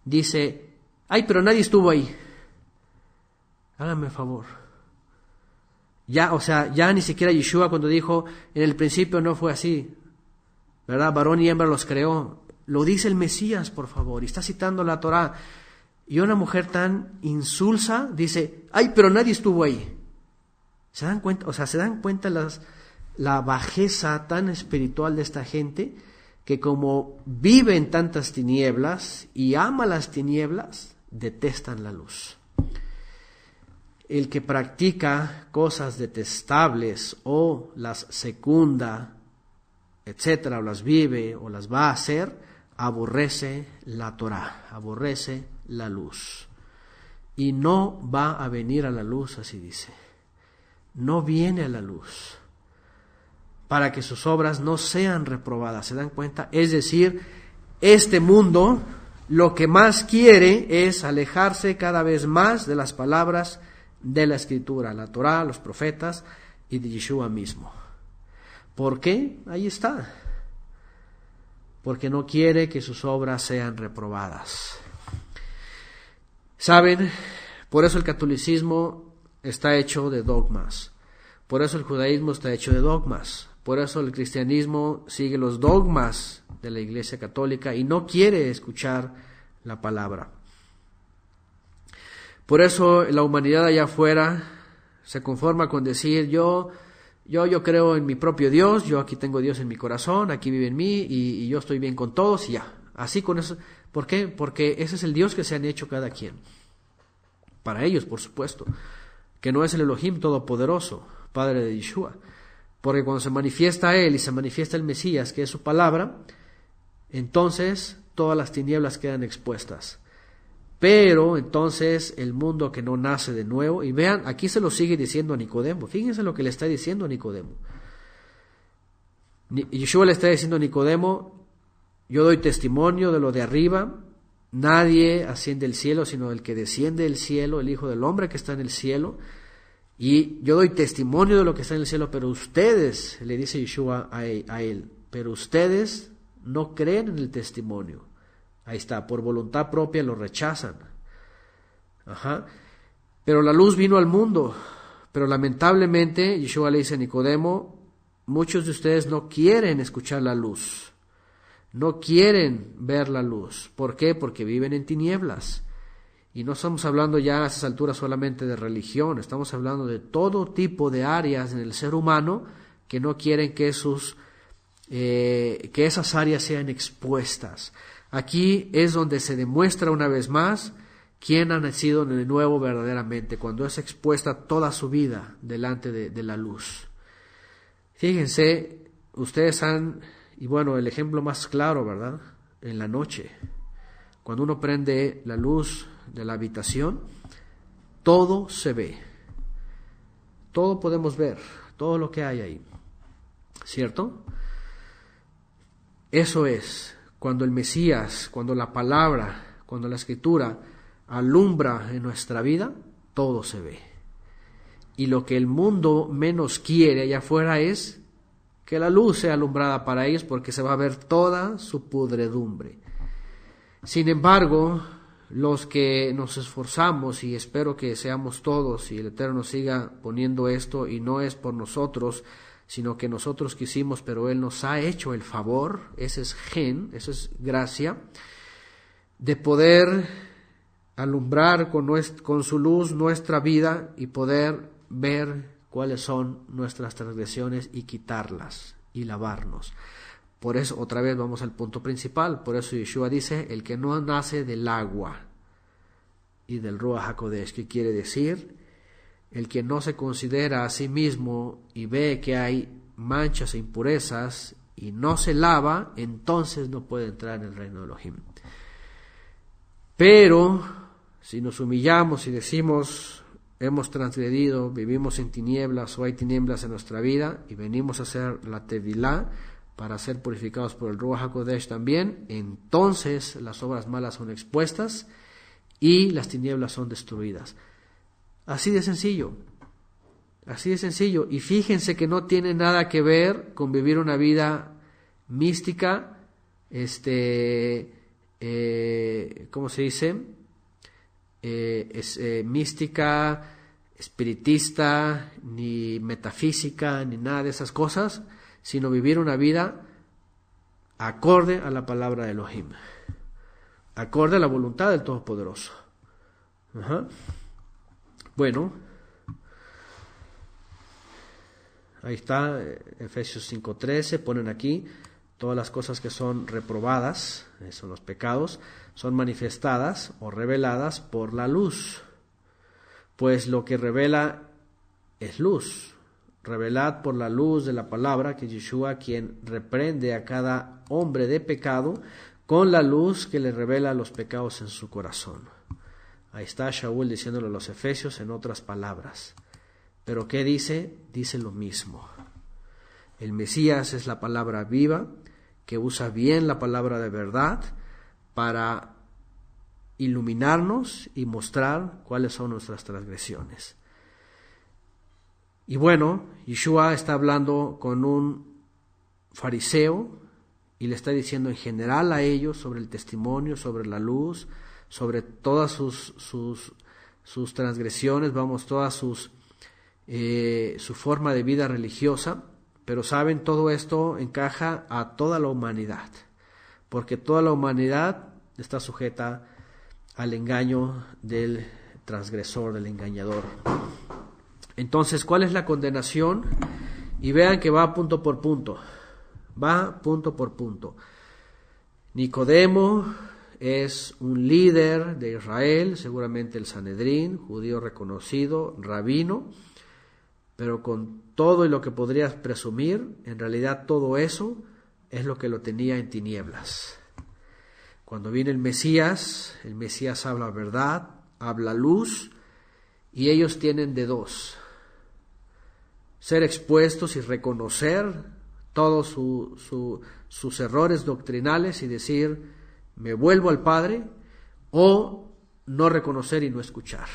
dice, pero nadie estuvo ahí. Háganme el favor. Ya ni siquiera Yeshua cuando dijo, en el principio no fue así, ¿verdad? Varón y hembra los creó. Lo dice el Mesías, por favor, y está citando la Torá. Y una mujer tan insulsa dice, pero nadie estuvo ahí. ¿Se dan cuenta? ¿Se dan cuenta la bajeza tan espiritual de esta gente? Que como vive en tantas tinieblas y ama las tinieblas, detestan la luz. El que practica cosas detestables o las secunda, etcétera, o las vive o las va a hacer, aborrece la Torá, aborrece la luz. Y no va a venir a la luz, así dice. No viene a la luz para que sus obras no sean reprobadas. ¿Se dan cuenta? Es decir, este mundo lo que más quiere es alejarse cada vez más de las palabras de la Escritura, la Torá, los profetas y de Yeshua mismo. ¿Por qué? Ahí está. Porque no quiere que sus obras sean reprobadas. ¿Saben? Por eso el catolicismo está hecho de dogmas. Por eso el judaísmo está hecho de dogmas. Por eso el cristianismo sigue los dogmas de la Iglesia Católica y no quiere escuchar la palabra. Por eso la humanidad allá afuera, Se conforma con decir, yo creo en mi propio Dios, yo aquí tengo Dios en mi corazón, aquí vive en mí y yo estoy bien con todos y ya. Así con eso. ¿Por qué? Porque ese es el Dios que se han hecho cada quien. Para ellos, por supuesto. Que no es el Elohim Todopoderoso, Padre de Yeshua. Porque cuando se manifiesta Él y se manifiesta el Mesías, que es su palabra, entonces todas las tinieblas quedan expuestas. Pero entonces el mundo que no nace de nuevo, y vean, aquí se lo sigue diciendo a Nicodemo, fíjense lo que le está diciendo a Nicodemo. Yeshua le está diciendo a Nicodemo, yo doy testimonio de lo de arriba, nadie asciende al cielo, sino el que desciende del cielo, el Hijo del Hombre que está en el cielo, y yo doy testimonio de lo que está en el cielo, pero ustedes, le dice Yeshua a él, pero ustedes no creen en el testimonio. Ahí está, por voluntad propia lo rechazan. Pero la luz vino al mundo. Pero lamentablemente, Yeshua le dice a Nicodemo, muchos de ustedes no quieren escuchar la luz. No quieren ver la luz. ¿Por qué? Porque viven en tinieblas. Y no estamos hablando ya a esas alturas solamente de religión. Estamos hablando de todo tipo de áreas en el ser humano que no quieren que esas áreas sean expuestas. Aquí es donde se demuestra una vez más quién ha nacido de nuevo verdaderamente, cuando es expuesta toda su vida delante de la luz. Fíjense, ustedes y bueno, el ejemplo más claro, ¿verdad? En la noche, cuando uno prende la luz de la habitación, todo se ve, todo podemos ver, todo lo que hay ahí, ¿cierto? Eso es. Cuando el Mesías, cuando la palabra, cuando la Escritura alumbra en nuestra vida, todo se ve. Y lo que el mundo menos quiere allá afuera es que la luz sea alumbrada para ellos, porque se va a ver toda su pudredumbre. Sin embargo, los que nos esforzamos, y espero que seamos todos, y el Eterno siga poniendo esto, y no es por nosotros, sino que nosotros quisimos, pero Él nos ha hecho el favor, ese es eso es gracia, de poder alumbrar con su luz nuestra vida y poder ver cuáles son nuestras transgresiones y quitarlas y lavarnos. Por eso, otra vez vamos al punto principal, por eso Yeshua dice, el que no nace del agua y del Ruach HaKodesh, ¿qué quiere decir? El que no se considera a sí mismo y ve que hay manchas e impurezas y no se lava, entonces no puede entrar en el reino de Elohim. Pero si nos humillamos y decimos, hemos transgredido, vivimos en tinieblas o hay tinieblas en nuestra vida y venimos a hacer la Tevilá para ser purificados por el Ruach HaKodesh también, entonces las obras malas son expuestas y las tinieblas son destruidas. Así de sencillo, y fíjense que no tiene nada que ver con vivir una vida mística, ¿cómo se dice? Mística, espiritista, ni metafísica, ni nada de esas cosas, sino vivir una vida acorde a la palabra de Elohim, acorde a la voluntad del Todopoderoso. Bueno, ahí está, Efesios 5:13, ponen aquí, todas las cosas que son reprobadas, son los pecados, son manifestadas o reveladas por la luz, pues lo que revela es luz. Revelad por la luz de la palabra, que Yeshua, quien reprende a cada hombre de pecado, con la luz que le revela los pecados en su corazón. Ahí está Shaul diciéndolo a los Efesios en otras palabras. Pero ¿qué dice? Dice lo mismo. El Mesías es la palabra viva, que usa bien la palabra de verdad para iluminarnos y mostrar cuáles son nuestras transgresiones. Y bueno, Yeshua está hablando con un fariseo y le está diciendo en general a ellos sobre el testimonio, sobre la luz, sobre todas sus transgresiones, toda su forma de vida religiosa, pero saben, todo esto encaja a toda la humanidad, porque toda la humanidad está sujeta al engaño del transgresor, del engañador. Entonces, ¿cuál es la condenación? Y vean que va punto por punto. Va punto por punto. Nicodemo es un líder de Israel, seguramente el Sanedrín, judío reconocido, rabino, pero con todo y lo que podrías presumir, en realidad todo eso es lo que lo tenía en tinieblas. Cuando viene el Mesías habla verdad, habla luz, y ellos tienen de dos: ser expuestos y reconocer todos sus errores doctrinales y decir, me vuelvo al Padre, o no reconocer y no escuchar.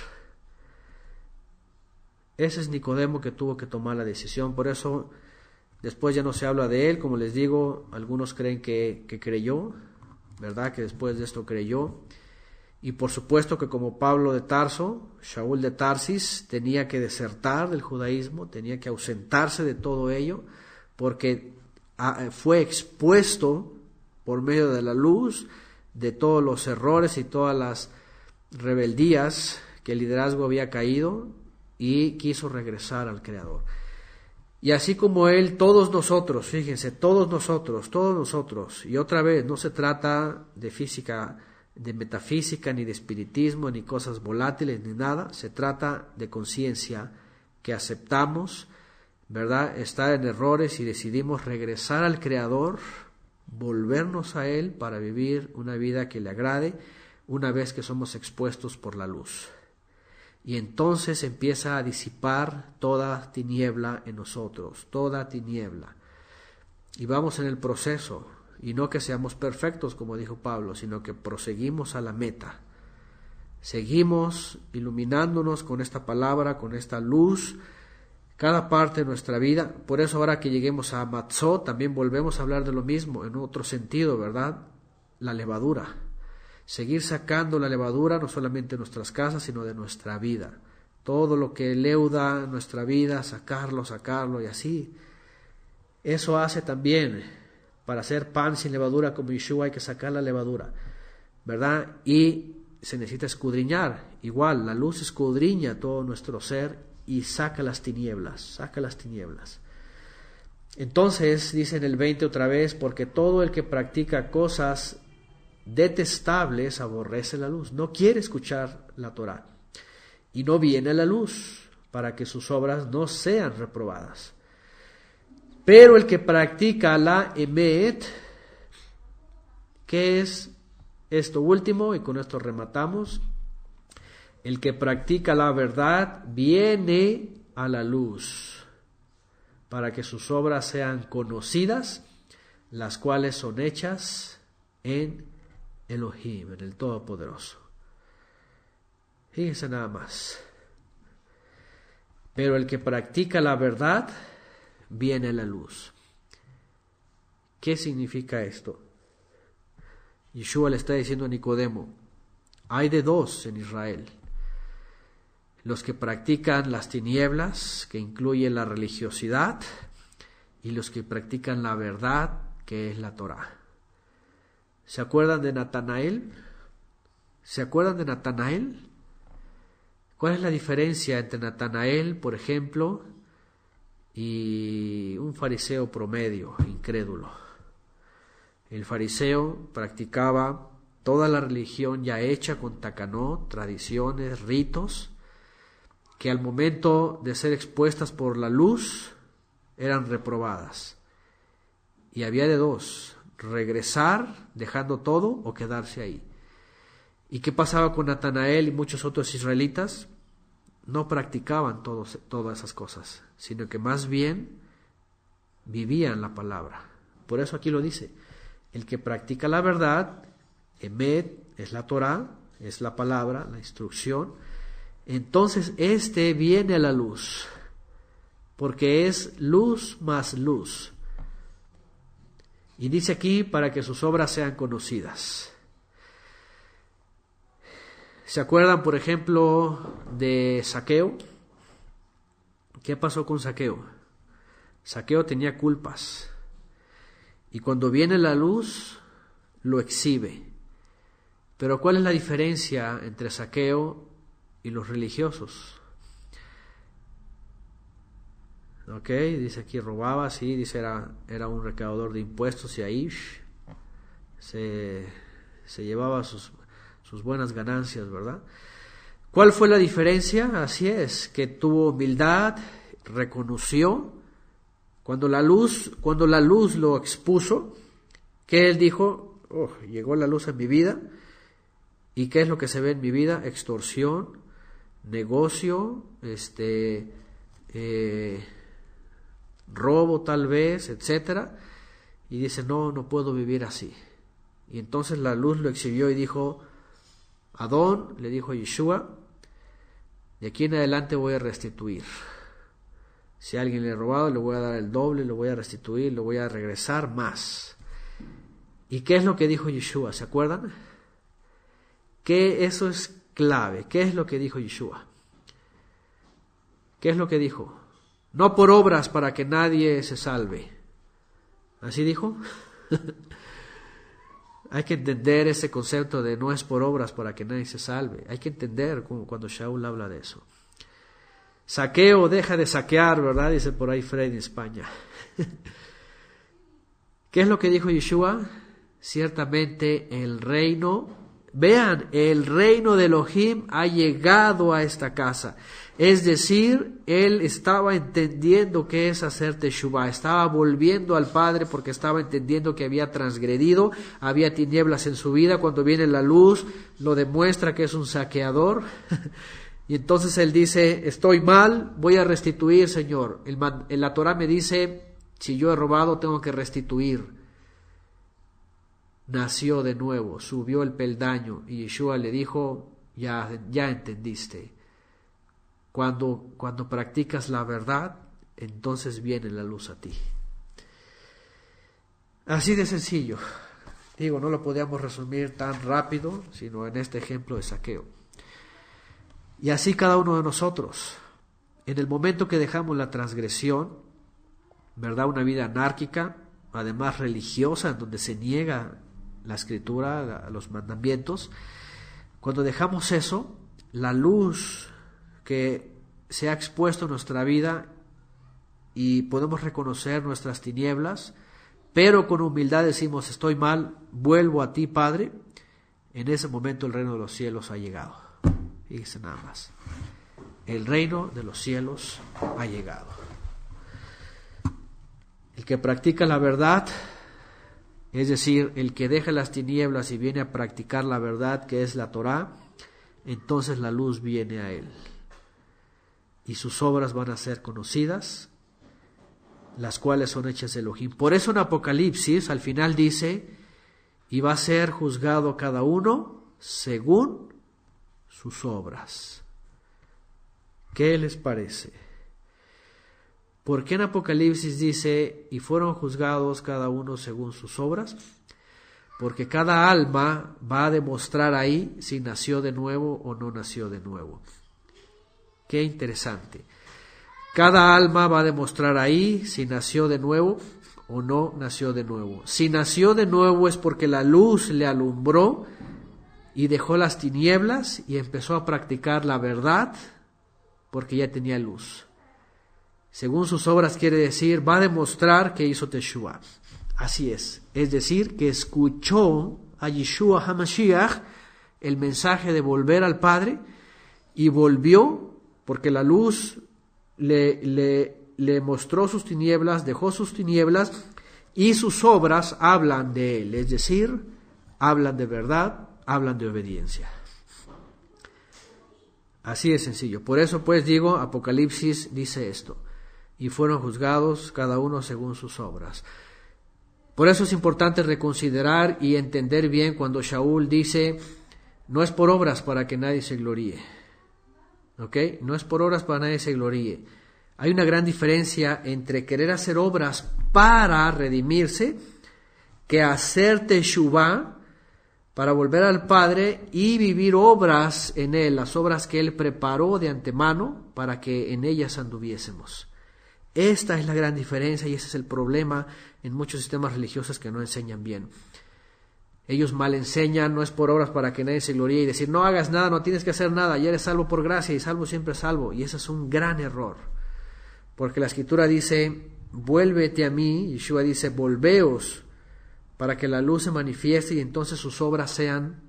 Ese es Nicodemo, que tuvo que tomar la decisión. Por eso después ya no se habla de él. Como les digo, algunos creen que creyó, ¿verdad? Que después de esto creyó. Y por supuesto que como Pablo de Tarso, Shaul de Tarsis, tenía que desertar del judaísmo, tenía que ausentarse de todo ello, porque fue expuesto por medio de la luz de todos los errores y todas las rebeldías que el liderazgo había caído, y quiso regresar al Creador. Y así como él, todos nosotros, fíjense, todos nosotros, y otra vez, no se trata de física, de metafísica, ni de espiritismo, ni cosas volátiles, ni nada, se trata de conciencia, que aceptamos, ¿verdad?, estar en errores y decidimos regresar al Creador, volvernos a Él para vivir una vida que le agrade, una vez que somos expuestos por la luz. Y entonces empieza a disipar toda tiniebla en nosotros, toda tiniebla. Y vamos en el proceso, y no que seamos perfectos, como dijo Pablo, sino que proseguimos a la meta. Seguimos iluminándonos con esta palabra, con esta luz, cada parte de nuestra vida. Por eso ahora que lleguemos a Matzot, también volvemos a hablar de lo mismo, en otro sentido, ¿verdad? La levadura. Seguir sacando la levadura, no solamente de nuestras casas, sino de nuestra vida. Todo lo que leuda nuestra vida, sacarlo, y así. Eso hace también, para hacer pan sin levadura como Yeshua, hay que sacar la levadura, ¿verdad? Y se necesita escudriñar. Igual, la luz escudriña todo nuestro ser y saca las tinieblas, Entonces, dice en el 20 otra vez, porque todo el que practica cosas detestables aborrece la luz, no quiere escuchar la Torá, y no viene a la luz, para que sus obras no sean reprobadas. Pero el que practica la emet, ¿qué es esto último? Y con esto rematamos. El que practica la verdad viene a la luz, para que sus obras sean conocidas, las cuales son hechas en Elohim, en el Todopoderoso. Fíjense nada más. Pero el que practica la verdad viene a la luz. ¿Qué significa esto? Yeshua le está diciendo a Nicodemo, hay de dos en Israel: los que practican las tinieblas, que incluyen la religiosidad, y los que practican la verdad, que es la Torá. ¿Se acuerdan de Natanael? ¿Cuál es la diferencia entre Natanael, por ejemplo, y un fariseo promedio, incrédulo? El fariseo practicaba toda la religión ya hecha con takanot, tradiciones, ritos, que al momento de ser expuestas por la luz eran reprobadas. Y había de dos: regresar dejando todo o quedarse ahí. ¿Y qué pasaba con Natanael y muchos otros israelitas? No practicaban todas esas cosas, sino que más bien vivían la palabra. Por eso aquí lo dice: el que practica la verdad, emet, es la Torá, es la palabra, la instrucción, entonces este viene a la luz, porque es luz más luz. Y dice aquí, para que sus obras sean conocidas. ¿Se acuerdan, por ejemplo, de Zaqueo? ¿Qué pasó con Zaqueo? Zaqueo tenía culpas. Y cuando viene la luz, lo exhibe. Pero ¿cuál es la diferencia entre Zaqueo y los religiosos? ¿ok? Dice aquí robaba, sí, dice era un recaudador de impuestos y ahí se llevaba sus buenas ganancias, ¿verdad? ¿Cuál fue la diferencia? Así es, que tuvo humildad, reconoció, cuando la luz lo expuso, que él dijo, oh, llegó la luz en mi vida, ¿y qué es lo que se ve en mi vida? Extorsión, negocio, robo tal vez, etcétera, y dice, no puedo vivir así. Y entonces la luz lo exhibió y dijo, Adón, le dijo a Yeshua, de aquí en adelante voy a restituir. Si a alguien le he robado, le voy a dar el doble, lo voy a restituir, lo voy a regresar más. ¿Y qué es lo que dijo Yeshua? ¿Se acuerdan? Que eso es clave. ¿Qué es lo que dijo Yeshua? ¿Qué es lo que dijo? No por obras para que nadie se salve. ¿Así dijo? Hay que entender ese concepto de no es por obras para que nadie se salve. Hay que entender cuando Shaul habla de eso. Saqueo, deja de saquear, ¿verdad? Dice por ahí Fred en España. ¿Qué es lo que dijo Yeshua? Ciertamente el reino, vean, el reino de Elohim ha llegado a esta casa. Es decir, él estaba entendiendo qué es hacer teshuvah, estaba volviendo al Padre porque estaba entendiendo que había transgredido, había tinieblas en su vida. Cuando viene la luz, lo demuestra que es un saqueador. Y entonces él dice, estoy mal, voy a restituir, Señor. En la Torah me dice, si yo he robado, tengo que restituir. Nació de nuevo, subió el peldaño, y Yeshua le dijo, ya entendiste. Cuando practicas la verdad, entonces viene la luz a ti. Así de sencillo. Digo, no lo podíamos resumir tan rápido, sino en este ejemplo de saqueo. Y así cada uno de nosotros, en el momento que dejamos la transgresión, ¿verdad? Una vida anárquica, además religiosa, en donde se niega la escritura, los mandamientos, cuando dejamos eso, la luz que se ha expuesto en nuestra vida y podemos reconocer nuestras tinieblas, pero con humildad decimos, estoy mal, vuelvo a ti, Padre, en ese momento el reino de los cielos ha llegado. Fíjense nada más. El reino de los cielos ha llegado. El que practica la verdad, es decir, el que deja las tinieblas y viene a practicar la verdad que es la Torá, entonces la luz viene a él. Y sus obras van a ser conocidas, las cuales son hechas de Elohim. Por eso en Apocalipsis al final dice, y va a ser juzgado cada uno según sus obras. ¿Qué les parece? ¿Por qué en Apocalipsis dice, y fueron juzgados cada uno según sus obras? Porque cada alma va a demostrar ahí si nació de nuevo o no nació de nuevo. Qué interesante. Cada alma va a demostrar ahí si nació de nuevo o no nació de nuevo. Si nació de nuevo es porque la luz le alumbró y dejó las tinieblas y empezó a practicar la verdad porque ya tenía luz. Según sus obras quiere decir, va a demostrar que hizo teshuvah. Así es decir, que escuchó a Yeshua HaMashiach el mensaje de volver al Padre y volvió porque la luz le mostró sus tinieblas, dejó sus tinieblas y sus obras hablan de él, es decir, hablan de verdad, hablan de obediencia. Así de sencillo. Por eso pues digo, Apocalipsis dice esto, y fueron juzgados cada uno según sus obras. Por eso es importante reconsiderar y entender bien cuando Shaul dice, no es por obras para que nadie se gloríe. ¿Ok? No es por obras para que nadie se gloríe. Hay una gran diferencia entre querer hacer obras para redimirse que hacer teshuvah para volver al Padre y vivir obras en Él, las obras que Él preparó de antemano para que en ellas anduviésemos. Esta es la gran diferencia y ese es el problema en muchos sistemas religiosos que no enseñan bien. Ellos mal enseñan, no es por obras para que nadie se gloríe y decir, no hagas nada, no tienes que hacer nada, ya eres salvo por gracia y salvo siempre salvo. Y ese es un gran error. porque la Escritura dice, vuélvete a mí, Yeshua dice, volveos, para que la luz se manifieste y entonces sus obras sean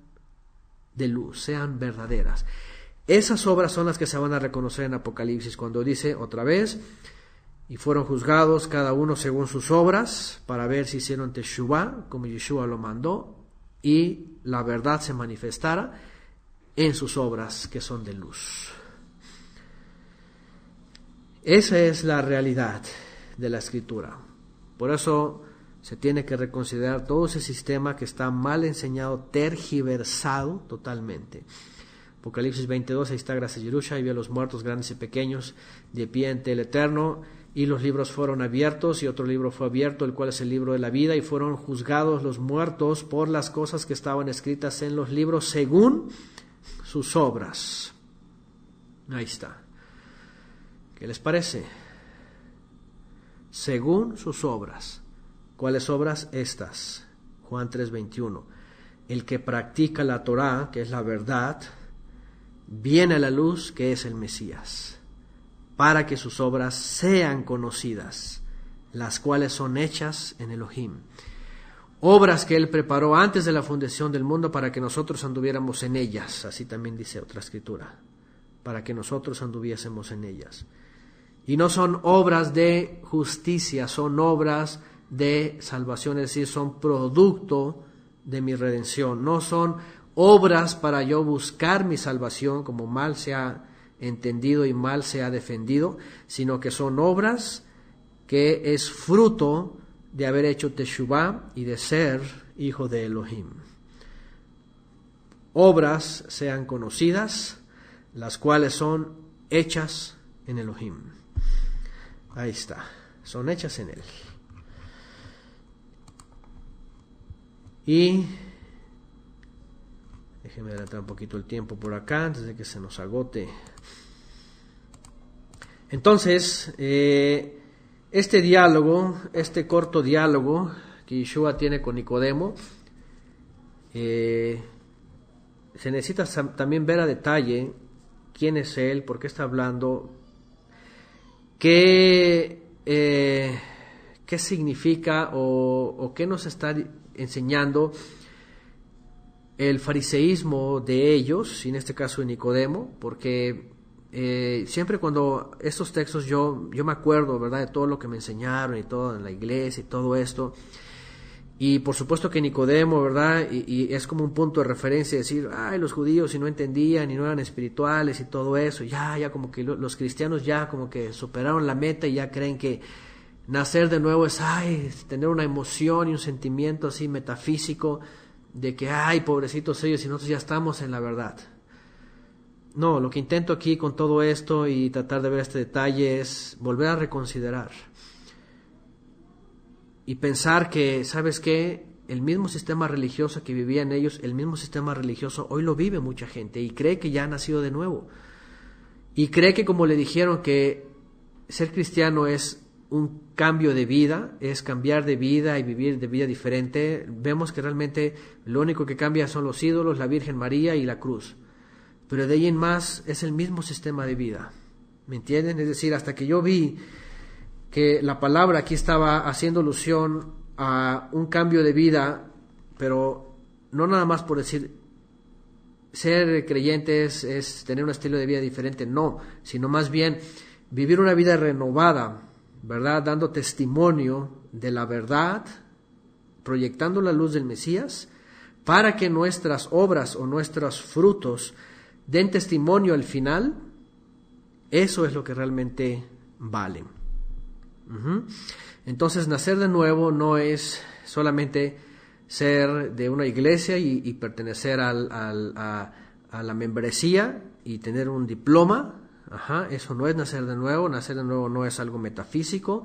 de luz, sean verdaderas. Esas obras son las que se van a reconocer en Apocalipsis, cuando dice otra vez, y fueron juzgados cada uno según sus obras, para ver si hicieron teshuvá, como Yeshua lo mandó, y la verdad se manifestara en sus obras que son de luz. Esa es la realidad de la Escritura. Por eso se tiene que reconsiderar todo ese sistema que está mal enseñado, tergiversado totalmente. Apocalipsis 22, ahí está, gracias Yerusha, y vio a los muertos grandes y pequeños de pie ante el Eterno, y los libros fueron abiertos, y otro libro fue abierto, el cual es el libro de la vida, y fueron juzgados los muertos por las cosas que estaban escritas en los libros según sus obras. Ahí está. ¿Qué les parece? Según sus obras. ¿Cuáles obras? Estas. Juan 3:21. El que practica la Torá, que es la verdad, viene a la luz, que es el Mesías, para que sus obras sean conocidas, las cuales son hechas en Elohim. Obras que Él preparó antes de la fundación del mundo para que nosotros anduviéramos en ellas. Así también dice otra escritura. Para que nosotros anduviésemos en ellas. Y no son obras de justicia, son obras de salvación, es decir, son producto de mi redención. No son obras para yo buscar mi salvación, como mal se ha entendido y mal se ha defendido, sino que son obras que es fruto de haber hecho teshuvá y de ser hijo de Elohim. Obras sean conocidas, las cuales son hechas en Elohim. Ahí está, son hechas en Él. Y déjenme adelantar un poquito el tiempo por acá antes de que se nos agote. Entonces, este diálogo, este corto diálogo que Yeshua tiene con Nicodemo, se necesita también ver a detalle quién es Él, por qué está hablando, qué significa o qué nos está enseñando el fariseísmo de ellos, y en este caso de Nicodemo, porque siempre cuando estos textos yo me acuerdo, ¿verdad?, de todo lo que me enseñaron y todo en la iglesia y todo esto, y por supuesto que Nicodemo, ¿verdad?, y es como un punto de referencia, decir, ay, los judíos si no entendían y no eran espirituales y todo eso, ya como que los cristianos ya como que superaron la meta y ya creen que nacer de nuevo es, tener una emoción y un sentimiento así metafísico de que, pobrecitos ellos y nosotros ya estamos en la verdad. No, lo que intento aquí con todo esto y tratar de ver este detalle es volver a reconsiderar y pensar que, ¿sabes qué? El mismo sistema religioso que vivían ellos, el mismo sistema religioso hoy lo vive mucha gente y cree que ya ha nacido de nuevo. Y cree que, como le dijeron, que ser cristiano es un cambio de vida, es cambiar de vida y vivir de vida diferente. Vemos que realmente lo único que cambia son los ídolos, la Virgen María y la cruz. Pero de ahí en más es el mismo sistema de vida. ¿Me entienden? Es decir, hasta que yo vi que la palabra aquí estaba haciendo alusión a un cambio de vida, pero no nada más por decir ser creyente es tener un estilo de vida diferente, no, sino más bien vivir una vida renovada, ¿verdad?, dando testimonio de la verdad, proyectando la luz del Mesías, para que nuestras obras o nuestros frutos den testimonio al final. Eso es lo que realmente vale. Entonces, nacer de nuevo no es solamente ser de una iglesia y pertenecer a la membresía y tener un diploma. Eso no es nacer de nuevo. Nacer de nuevo no es algo metafísico,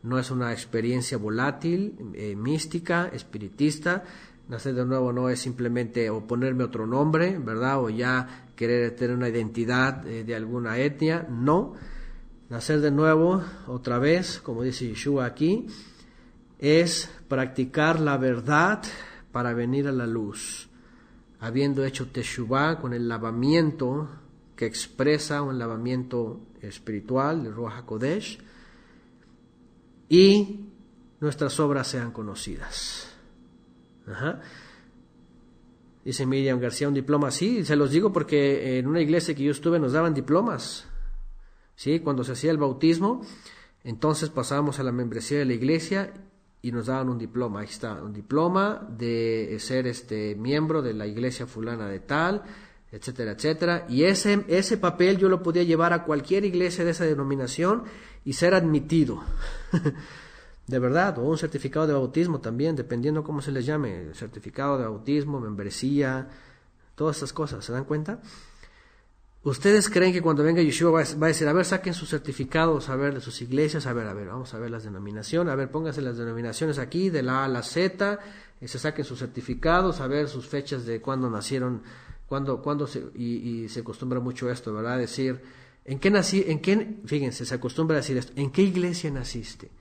no es una experiencia volátil, mística, espiritista. Nacer de nuevo no es simplemente o ponerme otro nombre, ¿verdad?, o ya querer tener una identidad de alguna etnia. No, nacer de nuevo, otra vez, como dice Yeshua aquí, es practicar la verdad para venir a la luz, habiendo hecho teshuvá con el lavamiento que expresa un lavamiento espiritual, el Ruach HaKodesh, y nuestras obras sean conocidas. Dice Miriam García, un diploma. Sí, se los digo porque en una iglesia que yo estuve nos daban diplomas. Sí, cuando se hacía el bautismo, entonces pasábamos a la membresía de la iglesia y nos daban un diploma. Ahí está, un diploma de ser miembro de la iglesia fulana de tal, etcétera, etcétera. Y ese papel yo lo podía llevar a cualquier iglesia de esa denominación y ser admitido. De verdad, o un certificado de bautismo también, dependiendo cómo se les llame, certificado de bautismo, membresía, todas esas cosas, ¿se dan cuenta? ¿Ustedes creen que cuando venga Yeshua va a decir, a ver, saquen sus certificados, a ver, de sus iglesias, a ver, vamos a ver las denominaciones, a ver, pónganse las denominaciones aquí, de la A a la Z, se saquen sus certificados, a ver sus fechas de cuándo nacieron, y se acostumbra mucho esto, ¿verdad? Decir, fíjense, se acostumbra a decir esto, ¿en qué iglesia naciste?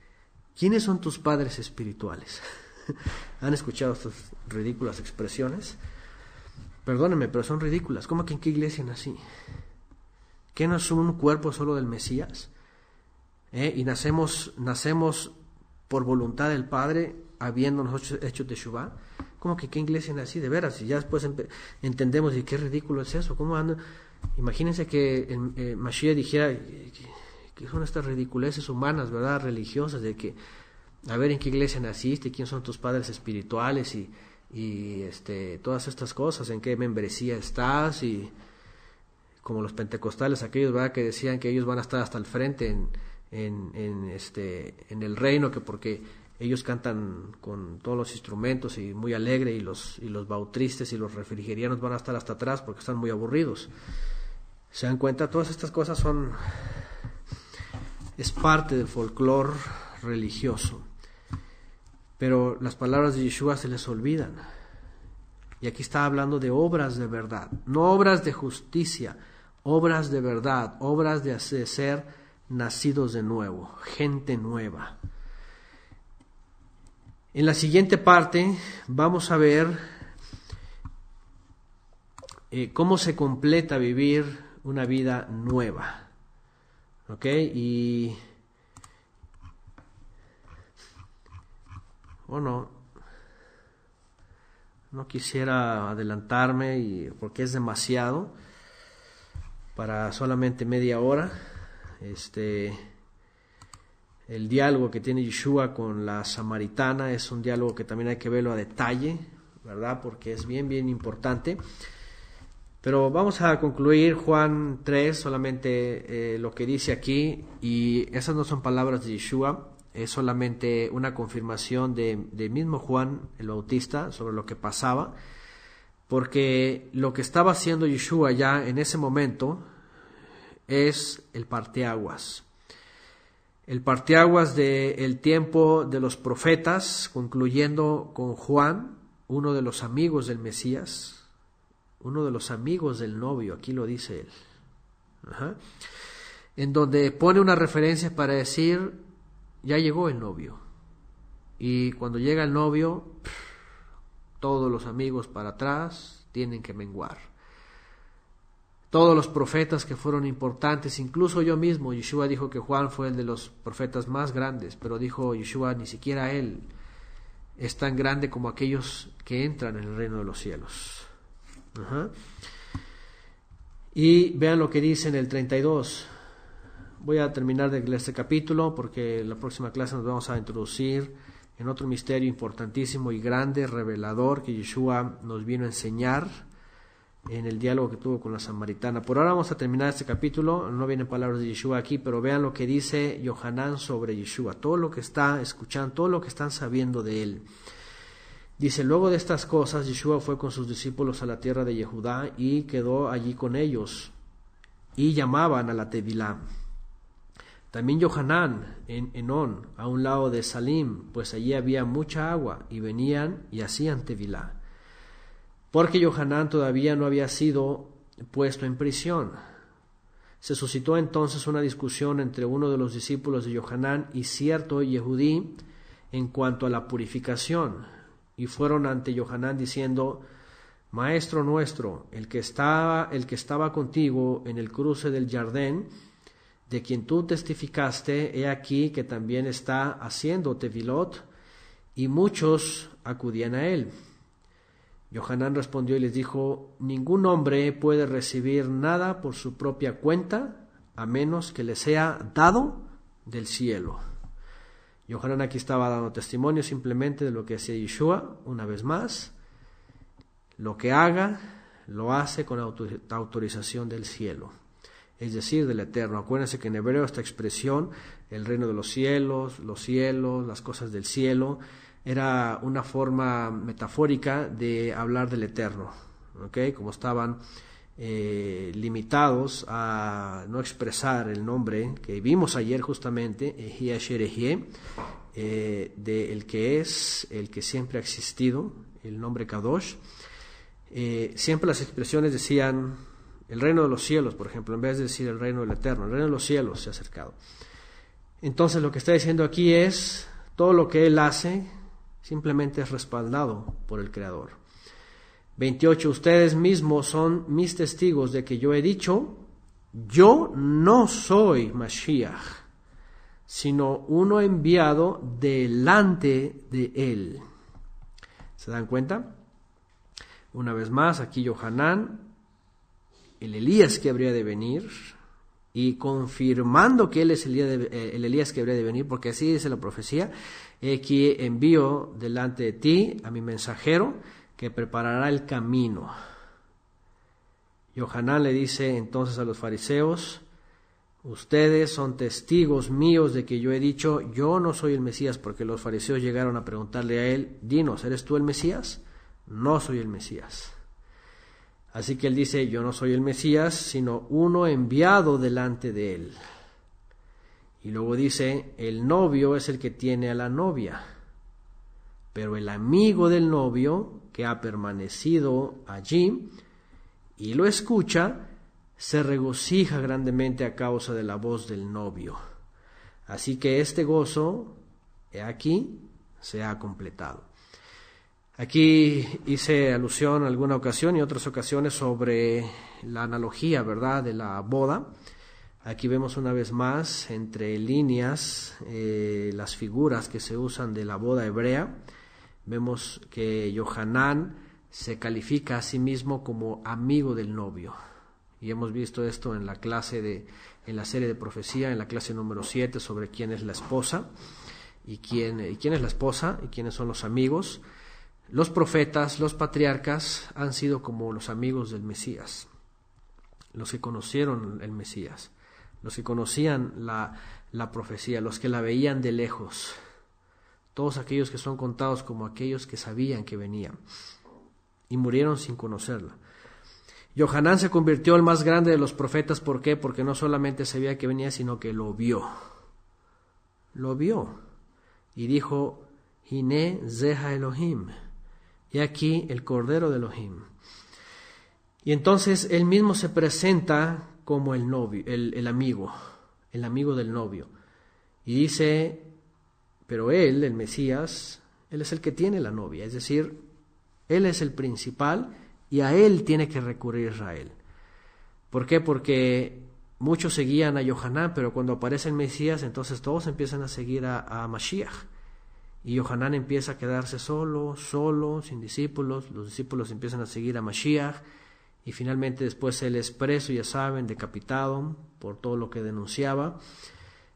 ¿Quiénes son tus padres espirituales? ¿Han escuchado estas ridículas expresiones? Perdónenme, pero son ridículas. ¿Cómo que en qué iglesia nací? ¿Qué no es un cuerpo solo del Mesías? Y nacemos por voluntad del Padre, habiéndonos hecho teshuvá. ¿Cómo que qué iglesia nací? De veras, y ya después entendemos y qué ridículo es eso. ¿Cómo ando? Imagínense que el Mashiach dijera... que son estas ridiculeces humanas, ¿verdad? Religiosas, de que, a ver, ¿en qué iglesia naciste? ¿Quién son tus padres espirituales? Y todas estas cosas, ¿en qué membresía estás? Y como los pentecostales, aquellos, ¿verdad? Que decían que ellos van a estar hasta el frente en el reino, que porque ellos cantan con todos los instrumentos y muy alegre, y los bautristas y los refrigerianos van a estar hasta atrás porque están muy aburridos. ¿Se dan cuenta? Todas estas cosas es parte del folclore religioso, pero las palabras de Yeshua se les olvidan, y aquí está hablando de obras de verdad, no obras de justicia, obras de verdad, obras de ser nacidos de nuevo, gente nueva. En la siguiente parte vamos a ver cómo se completa vivir una vida nueva. ¿Ok? Y bueno, no quisiera adelantarme porque es demasiado para solamente media hora. El diálogo que tiene Yeshua con la samaritana es un diálogo que también hay que verlo a detalle, ¿verdad? Porque es bien, bien importante. Pero vamos a concluir Juan 3, solamente lo que dice aquí, y esas no son palabras de Yeshua, es solamente una confirmación de mismo Juan el Bautista sobre lo que pasaba, porque lo que estaba haciendo Yeshua ya en ese momento es el parteaguas. El parteaguas del tiempo de los profetas, concluyendo con Juan, uno de los amigos del Mesías, uno de los amigos del novio, aquí lo dice él, en donde pone una referencia para decir, ya llegó el novio, y cuando llega el novio, todos los amigos para atrás tienen que menguar. Todos los profetas que fueron importantes, incluso yo mismo, Yeshua dijo que Juan fue el de los profetas más grandes, pero dijo Yeshua, ni siquiera él es tan grande como aquellos que entran en el reino de los cielos. Y vean lo que dice en el 32. Voy a terminar de leer este capítulo porque en la próxima clase nos vamos a introducir en otro misterio importantísimo y grande, revelador, que Yeshua nos vino a enseñar en el diálogo que tuvo con la samaritana. Por ahora vamos a terminar este capítulo, no vienen palabras de Yeshua aquí, pero vean lo que dice Yohanan sobre Yeshua, todo lo que está escuchando, todo lo que están sabiendo de él. Dice, luego de estas cosas, Yeshua fue con sus discípulos a la tierra de Yehudá y quedó allí con ellos, y llamaban a la Tevilá. También Yohanan en Enón, a un lado de Salim, pues allí había mucha agua, y venían y hacían Tevilá. Porque Yohanan todavía no había sido puesto en prisión. Se suscitó entonces una discusión entre uno de los discípulos de Yohanan y cierto Yehudí en cuanto a la purificación. Y fueron ante Yohanan diciendo, Maestro nuestro, el que estaba contigo en el cruce del Jardín, de quien tú testificaste, he aquí que también está haciendo tevilot, y muchos acudían a él. Yohanan respondió y les dijo: ningún hombre puede recibir nada por su propia cuenta, a menos que le sea dado del cielo. Yohanan aquí estaba dando testimonio simplemente de lo que hacía Yeshua, una vez más. Lo que haga, lo hace con autorización del cielo, es decir, del Eterno. Acuérdense que en hebreo esta expresión, el reino de los cielos, las cosas del cielo, era una forma metafórica de hablar del Eterno, ¿okay? Como estaban limitados a no expresar el nombre que vimos ayer justamente, Ehi Asher Ehyeh, de el que es, el que siempre ha existido, el nombre Kadosh. Siempre las expresiones decían el reino de los cielos, por ejemplo, en vez de decir el reino del Eterno. El reino de los cielos se ha acercado. Entonces lo que está diciendo aquí es, todo lo que Él hace simplemente es respaldado por el Creador. 28. Ustedes mismos son mis testigos de que yo he dicho: yo no soy Mashiach, sino uno enviado delante de Él. ¿Se dan cuenta? Una vez más, aquí Yohanan, el Elías que habría de venir, y confirmando que él es el Elías que habría de venir, porque así dice la profecía: he aquí envío delante de ti a mi mensajero, que preparará el camino. Yohanan le dice entonces a los fariseos: ustedes son testigos míos de que yo he dicho, yo no soy el Mesías, porque los fariseos llegaron a preguntarle a él: dinos, ¿eres tú el Mesías? No soy el Mesías. Así que él dice: yo no soy el Mesías, sino uno enviado delante de él. Y luego dice: el novio es el que tiene a la novia, pero el amigo del novio, que ha permanecido allí y lo escucha, se regocija grandemente a causa de la voz del novio. Así que este gozo, he aquí, se ha completado. Aquí hice alusión en alguna ocasión y otras ocasiones sobre la analogía, ¿verdad?, de la boda. Aquí vemos una vez más, entre líneas, las figuras que se usan de la boda hebrea. Vemos que Yohanan se califica a sí mismo como amigo del novio. Y hemos visto esto en la serie de profecía, en la clase número 7, sobre quién es la esposa y quién es la esposa y quiénes son los amigos. Los profetas, los patriarcas han sido como los amigos del Mesías, los que conocieron el Mesías, los que conocían la profecía, los que la veían de lejos. Todos aquellos que son contados como aquellos que sabían que venían y murieron sin conocerla. Yohanan se convirtió en el más grande de los profetas. ¿Por qué? Porque no solamente sabía que venía, sino que lo vio. Lo vio. Y dijo: Hine Zeha Elohim. Y aquí el Cordero de Elohim. Y entonces él mismo se presenta como el novio, el amigo del novio. Y dice: pero él, el Mesías, él es el que tiene la novia, es decir, él es el principal y a él tiene que recurrir Israel. ¿Por qué? Porque muchos seguían a Yohanan, pero cuando aparece el Mesías, entonces todos empiezan a seguir a Mashiach. Y Yohanan empieza a quedarse solo, sin discípulos. Los discípulos empiezan a seguir a Mashiach. Y finalmente después él es preso, ya saben, decapitado por todo lo que denunciaba.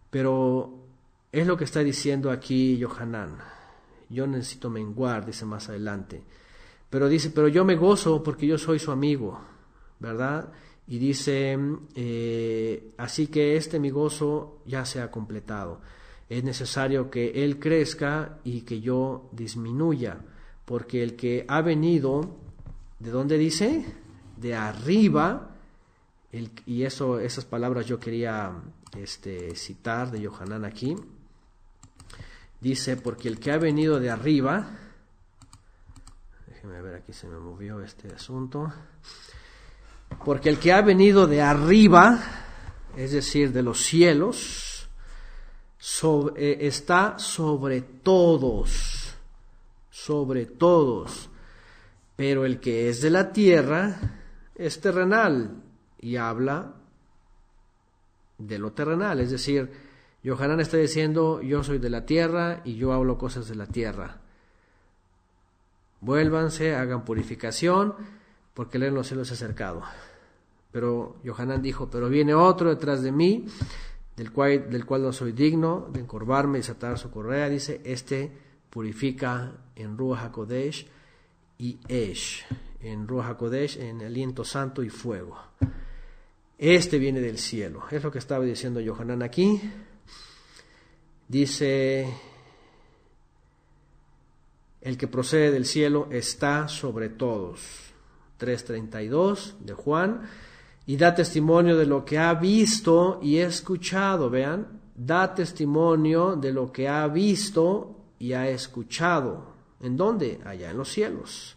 Pero es lo que está diciendo aquí Yohanan. Yo necesito menguar, dice más adelante. Pero dice: pero yo me gozo porque yo soy su amigo, ¿verdad? Y dice: así que mi gozo ya se ha completado. Es necesario que él crezca y que yo disminuya, porque el que ha venido, ¿de dónde dice? De arriba. Y esas palabras yo quería citar de Yohanan aquí. Dice: porque el que ha venido de arriba, déjeme ver, aquí se me movió este asunto. Porque el que ha venido de arriba, es decir, de los cielos, está sobre todos, pero el que es de la tierra es terrenal y habla de lo terrenal. Es decir, Yohanan está diciendo, yo soy de la tierra y yo hablo cosas de la tierra. Vuélvanse, hagan purificación, porque el reino de los cielos se ha acercado. Pero Yohanan dijo, pero viene otro detrás de mí, del cual no soy digno de encorvarme y desatar su correa. Dice, este purifica en Ruach HaKodesh y Esh, en Ruach HaKodesh, en aliento santo y fuego. Este viene del cielo. Es lo que estaba diciendo Yohanan aquí. Dice, el que procede del cielo está sobre todos. 3:32 de Juan. Y da testimonio de lo que ha visto y escuchado. Vean, da testimonio de lo que ha visto y ha escuchado. ¿En dónde? Allá en los cielos.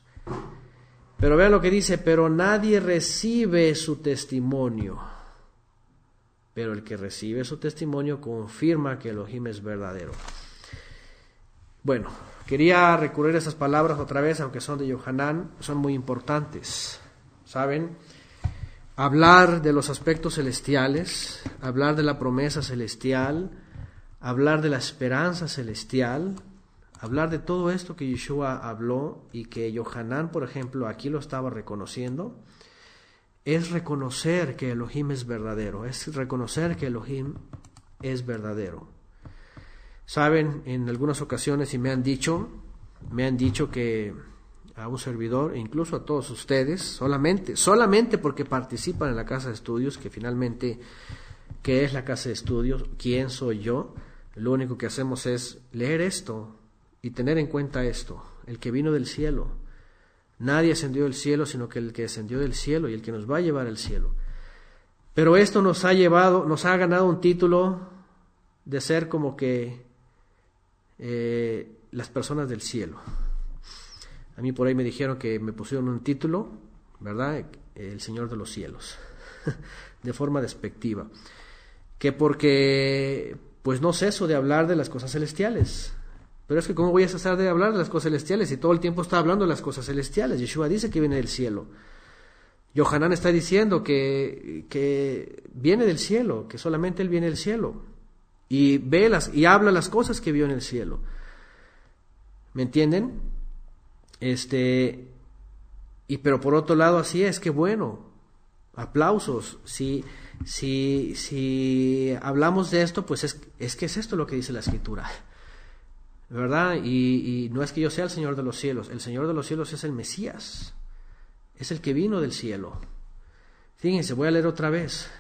Pero vean lo que dice, pero nadie recibe su testimonio. Pero el que recibe su testimonio confirma que Elohim es verdadero. Bueno, quería recurrir a esas palabras otra vez, aunque son de Yohanan, son muy importantes. ¿Saben? Hablar de los aspectos celestiales, hablar de la promesa celestial, hablar de la esperanza celestial, hablar de todo esto que Yeshua habló y que Yohanan, por ejemplo, aquí lo estaba reconociendo, es reconocer que Elohim es verdadero, es reconocer que Elohim es verdadero. Saben, en algunas ocasiones y me han dicho que a un servidor, e incluso a todos ustedes, solamente porque participan en la casa de estudios, que finalmente, ¿qué es la casa de estudios? ¿Quién soy yo? Lo único que hacemos es leer esto y tener en cuenta esto, el que vino del cielo. Nadie ascendió del cielo, sino que el que descendió del cielo y el que nos va a llevar al cielo. Pero esto nos ha ganado un título de ser como que las personas del cielo. A mí por ahí me dijeron que me pusieron un título, ¿verdad? El Señor de los cielos, de forma despectiva. Que porque, pues no ceso de hablar de las cosas celestiales. Pero es que ¿cómo voy a cesar de hablar de las cosas celestiales si todo el tiempo está hablando de las cosas celestiales? Yeshua dice que viene del cielo. Yohanan está diciendo que viene del cielo, que solamente él viene del cielo. Y habla las cosas que vio en el cielo. ¿Me entienden? Pero por otro lado así es, que bueno, aplausos. Si hablamos de esto, pues es que es esto lo que dice la Escritura, ¿verdad? Y no es que yo sea el Señor de los cielos. El Señor de los cielos es el Mesías, es el que vino del cielo. Fíjense, voy a leer otra vez.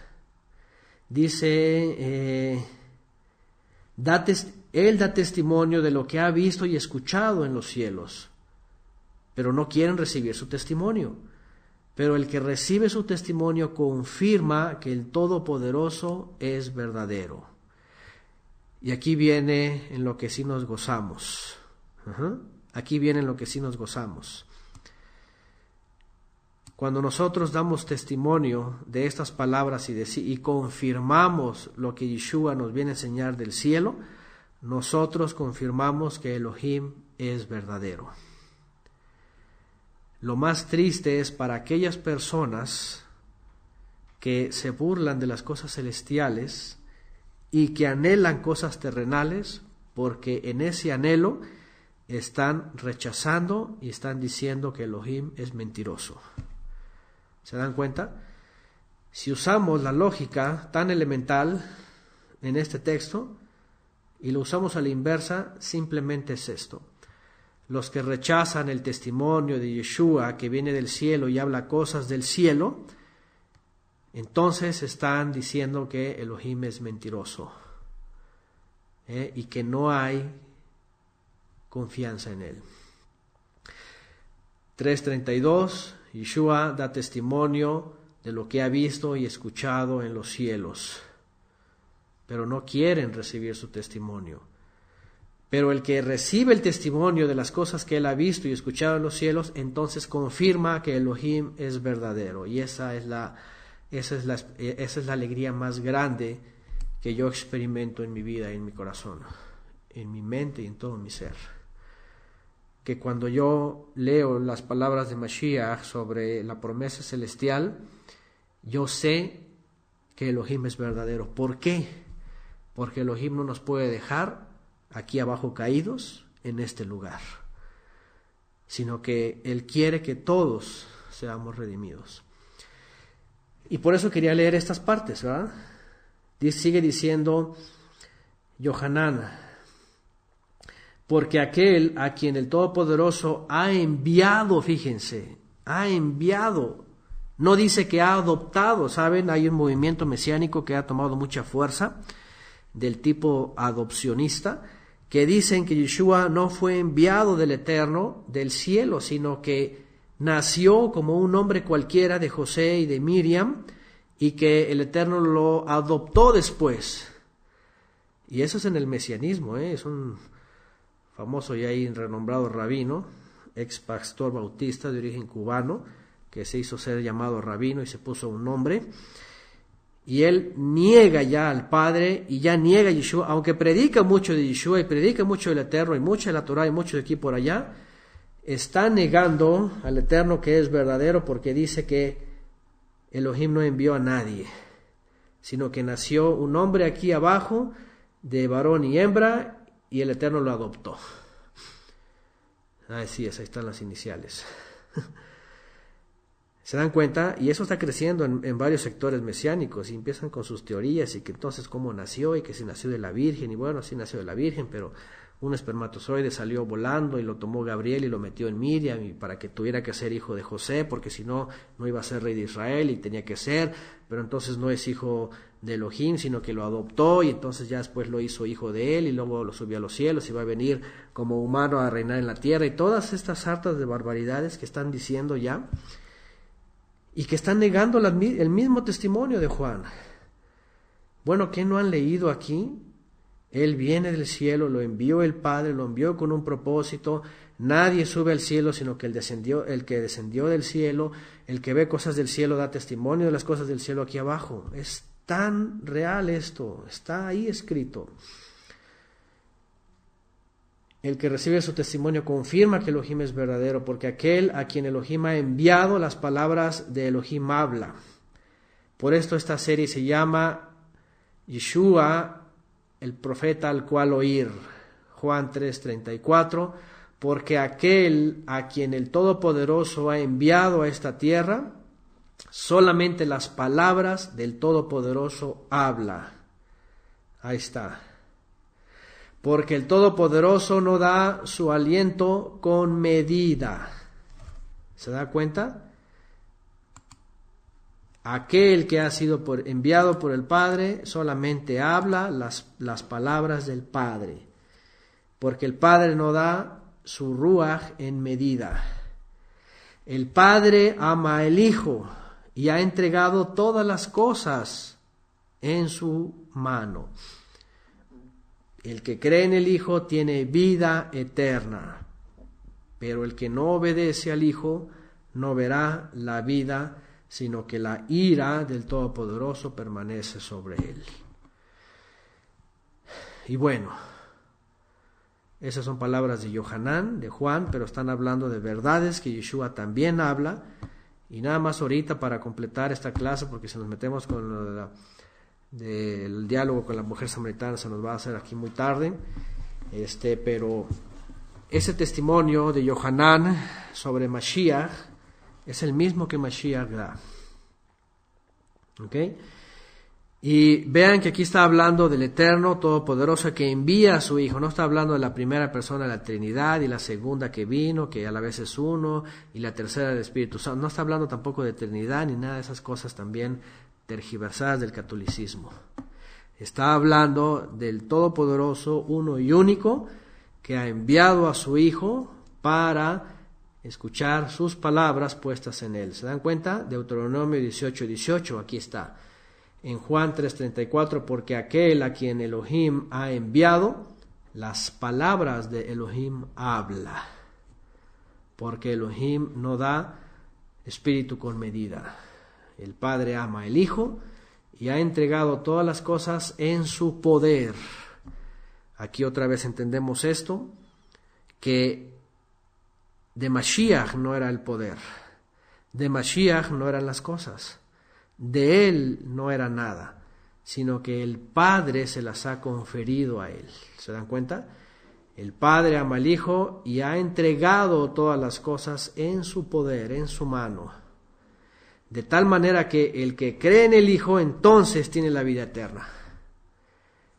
Dice, él da testimonio de lo que ha visto y escuchado en los cielos, pero no quieren recibir su testimonio. Pero el que recibe su testimonio confirma que el Todopoderoso es verdadero. Y aquí viene en lo que sí nos gozamos. Aquí viene en lo que sí nos gozamos. Cuando nosotros damos testimonio de estas palabras y confirmamos lo que Yeshua nos viene a enseñar del cielo, nosotros confirmamos que Elohim es verdadero. Lo más triste es para aquellas personas que se burlan de las cosas celestiales y que anhelan cosas terrenales, porque en ese anhelo están rechazando y están diciendo que Elohim es mentiroso. ¿Se dan cuenta? Si usamos la lógica tan elemental en este texto y lo usamos a la inversa, simplemente es esto. Los que rechazan el testimonio de Yeshua, que viene del cielo y habla cosas del cielo, entonces están diciendo que Elohim es mentiroso, y que no hay confianza en él. 3:32, Yeshua da testimonio de lo que ha visto y escuchado en los cielos, pero no quieren recibir su testimonio. Pero el que recibe el testimonio de las cosas que él ha visto y escuchado en los cielos, entonces confirma que Elohim es verdadero. Y esa es la alegría más grande que yo experimento en mi vida y en mi corazón, en mi mente y en todo mi ser. Que cuando yo leo las palabras de Mashiach sobre la promesa celestial, yo sé que Elohim es verdadero. ¿Por qué? Porque Elohim no nos puede dejar aquí abajo caídos en este lugar, sino que Él quiere que todos seamos redimidos. Y por eso quería leer estas partes, ¿verdad? Sigue diciendo Yohanan: porque aquel a quien el Todopoderoso ha enviado, fíjense, ha enviado, no dice que ha adoptado, ¿saben? Hay un movimiento mesiánico que ha tomado mucha fuerza, del tipo adopcionista, que dicen que Yeshua no fue enviado del Eterno, del cielo, sino que nació como un hombre cualquiera de José y de Miriam, y que el Eterno lo adoptó después. Y eso es en el mesianismo, es un famoso y ahí renombrado rabino, ex pastor bautista de origen cubano, que se hizo ser llamado rabino y se puso un nombre. Y él niega ya al Padre y ya niega a Yeshua, aunque predica mucho de Yeshua y predica mucho del Eterno y mucho de la Torah y mucho de aquí por allá, está negando al Eterno que es verdadero, porque dice que Elohim no envió a nadie, sino que nació un hombre aquí abajo, de varón y hembra, y el Eterno lo adoptó. Así es, ahí están las iniciales. ¿Se dan cuenta? Y eso está creciendo en varios sectores mesiánicos, y empiezan con sus teorías, y que entonces cómo nació, y que si nació de la Virgen, y bueno, sí nació de la Virgen, pero un espermatozoide salió volando y lo tomó Gabriel y lo metió en Miriam, y para que tuviera que ser hijo de José, porque si no, no iba a ser rey de Israel, y tenía que ser, pero entonces no es hijo de Elohim, sino que lo adoptó, y entonces ya después lo hizo hijo de él, y luego lo subió a los cielos, y va a venir como humano a reinar en la tierra, y todas estas sartas de barbaridades que están diciendo ya, y que están negando el mismo testimonio de Juan. Bueno, ¿qué no han leído aquí? Él viene del cielo, lo envió el Padre, lo envió con un propósito. Nadie sube al cielo sino que el que descendió del cielo. El que ve cosas del cielo da testimonio de las cosas del cielo aquí abajo. Es tan real esto, está ahí escrito. El que recibe su testimonio confirma que Elohim es verdadero, porque aquel a quien Elohim ha enviado, las palabras de Elohim habla. Por esto esta serie se llama Yeshua, el profeta al cual oír. Juan 3:34, porque aquel a quien el Todopoderoso ha enviado a esta tierra, solamente las palabras del Todopoderoso habla. Ahí está. Porque el Todopoderoso no da su aliento con medida. ¿Se da cuenta? Aquel que ha sido enviado por el Padre solamente habla las palabras del Padre. Porque el Padre no da su ruaj en medida. El Padre ama al Hijo y ha entregado todas las cosas en su mano. El que cree en el Hijo tiene vida eterna, pero el que no obedece al Hijo no verá la vida, sino que la ira del Todopoderoso permanece sobre él. Y bueno, esas son palabras de Yohanan, de Juan, pero están hablando de verdades que Yeshua también habla. Y nada más ahorita para completar esta clase, porque si nos metemos con lo del diálogo con la mujer samaritana se nos va a hacer aquí muy tarde, pero ese testimonio de Yohanan sobre Mashiach es el mismo que Mashiach da. ¿Ok? Y vean que aquí está hablando del Eterno Todopoderoso que envía a su Hijo. No está hablando de la primera persona de la Trinidad y la segunda que vino, que a la vez es uno, y la tercera del Espíritu Santo. No está hablando tampoco de Trinidad ni nada de esas cosas también tergiversadas del catolicismo. Está hablando del Todopoderoso, uno y único, que ha enviado a su Hijo para escuchar sus palabras puestas en él. ¿Se dan cuenta? Deuteronomio 18:18, aquí está. En Juan 3:34, porque aquel a quien Elohim ha enviado, las palabras de Elohim habla. Porque Elohim no da espíritu con medida. El Padre ama al Hijo y ha entregado todas las cosas en su poder. Aquí otra vez entendemos esto, que de Mashiach no era el poder, de Mashiach no eran las cosas, de él no era nada, sino que el Padre se las ha conferido a él. ¿Se dan cuenta? El Padre ama al Hijo y ha entregado todas las cosas en su poder, en su mano. De tal manera que el que cree en el Hijo entonces tiene la vida eterna.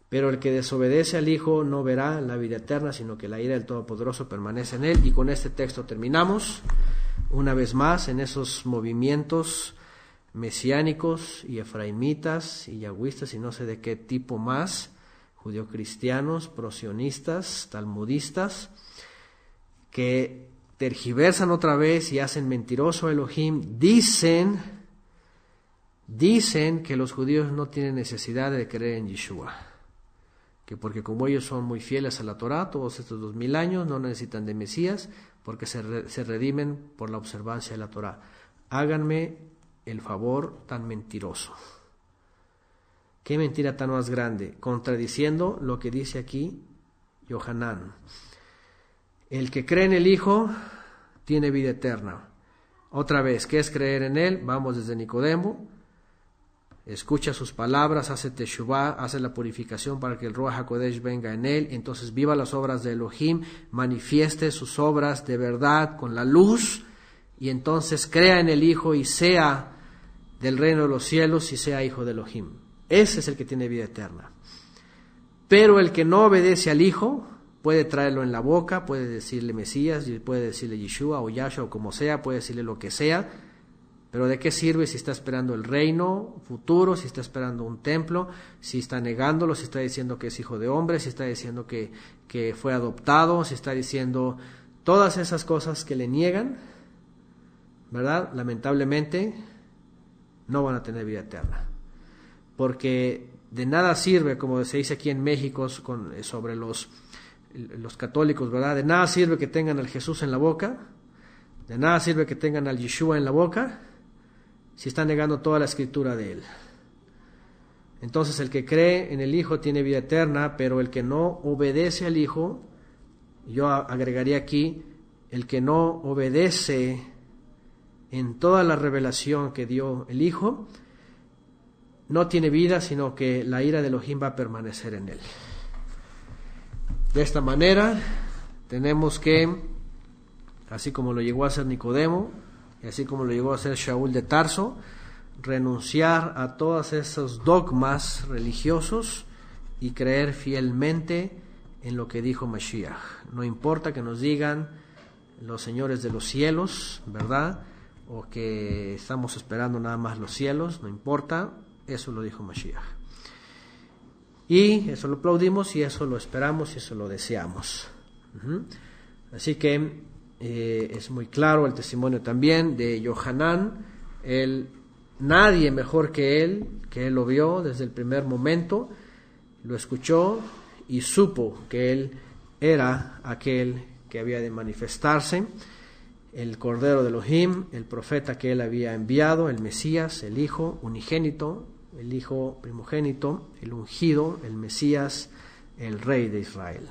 Pero el que desobedece al Hijo no verá la vida eterna, sino que la ira del Todopoderoso permanece en él. Y con este texto terminamos, una vez más, en esos movimientos mesiánicos y efraimitas y yahwistas y no sé de qué tipo más, judeocristianos, prosionistas, talmudistas, que tergiversan otra vez y hacen mentiroso a Elohim. Dicen que los judíos no tienen necesidad de creer en Yeshua, que porque como ellos son muy fieles a la Torá todos estos 2000 años, no necesitan de Mesías, porque se redimen por la observancia de la Torá. Háganme el favor tan mentiroso. Qué mentira tan más grande, contradiciendo lo que dice aquí Yohanan. El que cree en el Hijo tiene vida eterna. Otra vez, ¿qué es creer en él? Vamos desde Nicodemo. Escucha sus palabras, hace teshuvá, hace la purificación para que el Ruach HaKodesh venga en él, entonces viva las obras de Elohim, manifieste sus obras de verdad con la luz, y entonces crea en el Hijo y sea del reino de los cielos y sea hijo de Elohim. Ese es el que tiene vida eterna. Pero el que no obedece al Hijo puede traerlo en la boca, puede decirle Mesías, puede decirle Yeshua o Yahshua o como sea, puede decirle lo que sea. Pero ¿de qué sirve si está esperando el reino futuro, si está esperando un templo, si está negándolo, si está diciendo que es hijo de hombre, si está diciendo que fue adoptado, si está diciendo todas esas cosas que le niegan, ¿verdad? Lamentablemente no van a tener vida eterna. Porque de nada sirve, como se dice aquí en México sobre los católicos, ¿verdad? De nada sirve que tengan al Jesús en la boca, de nada sirve que tengan al Yeshua en la boca, si están negando toda la escritura de él. Entonces el que cree en el Hijo tiene vida eterna, pero el que no obedece al Hijo, yo agregaría aquí, el que no obedece en toda la revelación que dio el Hijo, no tiene vida, sino que la ira de Elohim va a permanecer en él. De esta manera tenemos que, así como lo llegó a hacer Nicodemo, y así como lo llegó a hacer Shaul de Tarso, renunciar a todos esos dogmas religiosos y creer fielmente en lo que dijo Mashiach. No importa que nos digan los señores de los cielos, ¿verdad? O que estamos esperando nada más los cielos, no importa, eso lo dijo Mashiach. Y eso lo aplaudimos y eso lo esperamos y eso lo deseamos. Así que es muy claro el testimonio también de Yohanan. Nadie mejor que él lo vio desde el primer momento, lo escuchó y supo que él era aquel que había de manifestarse, el Cordero de Elohim, el profeta que él había enviado, el Mesías, el Hijo unigénito, el Hijo primogénito, el ungido, el Mesías, el Rey de Israel.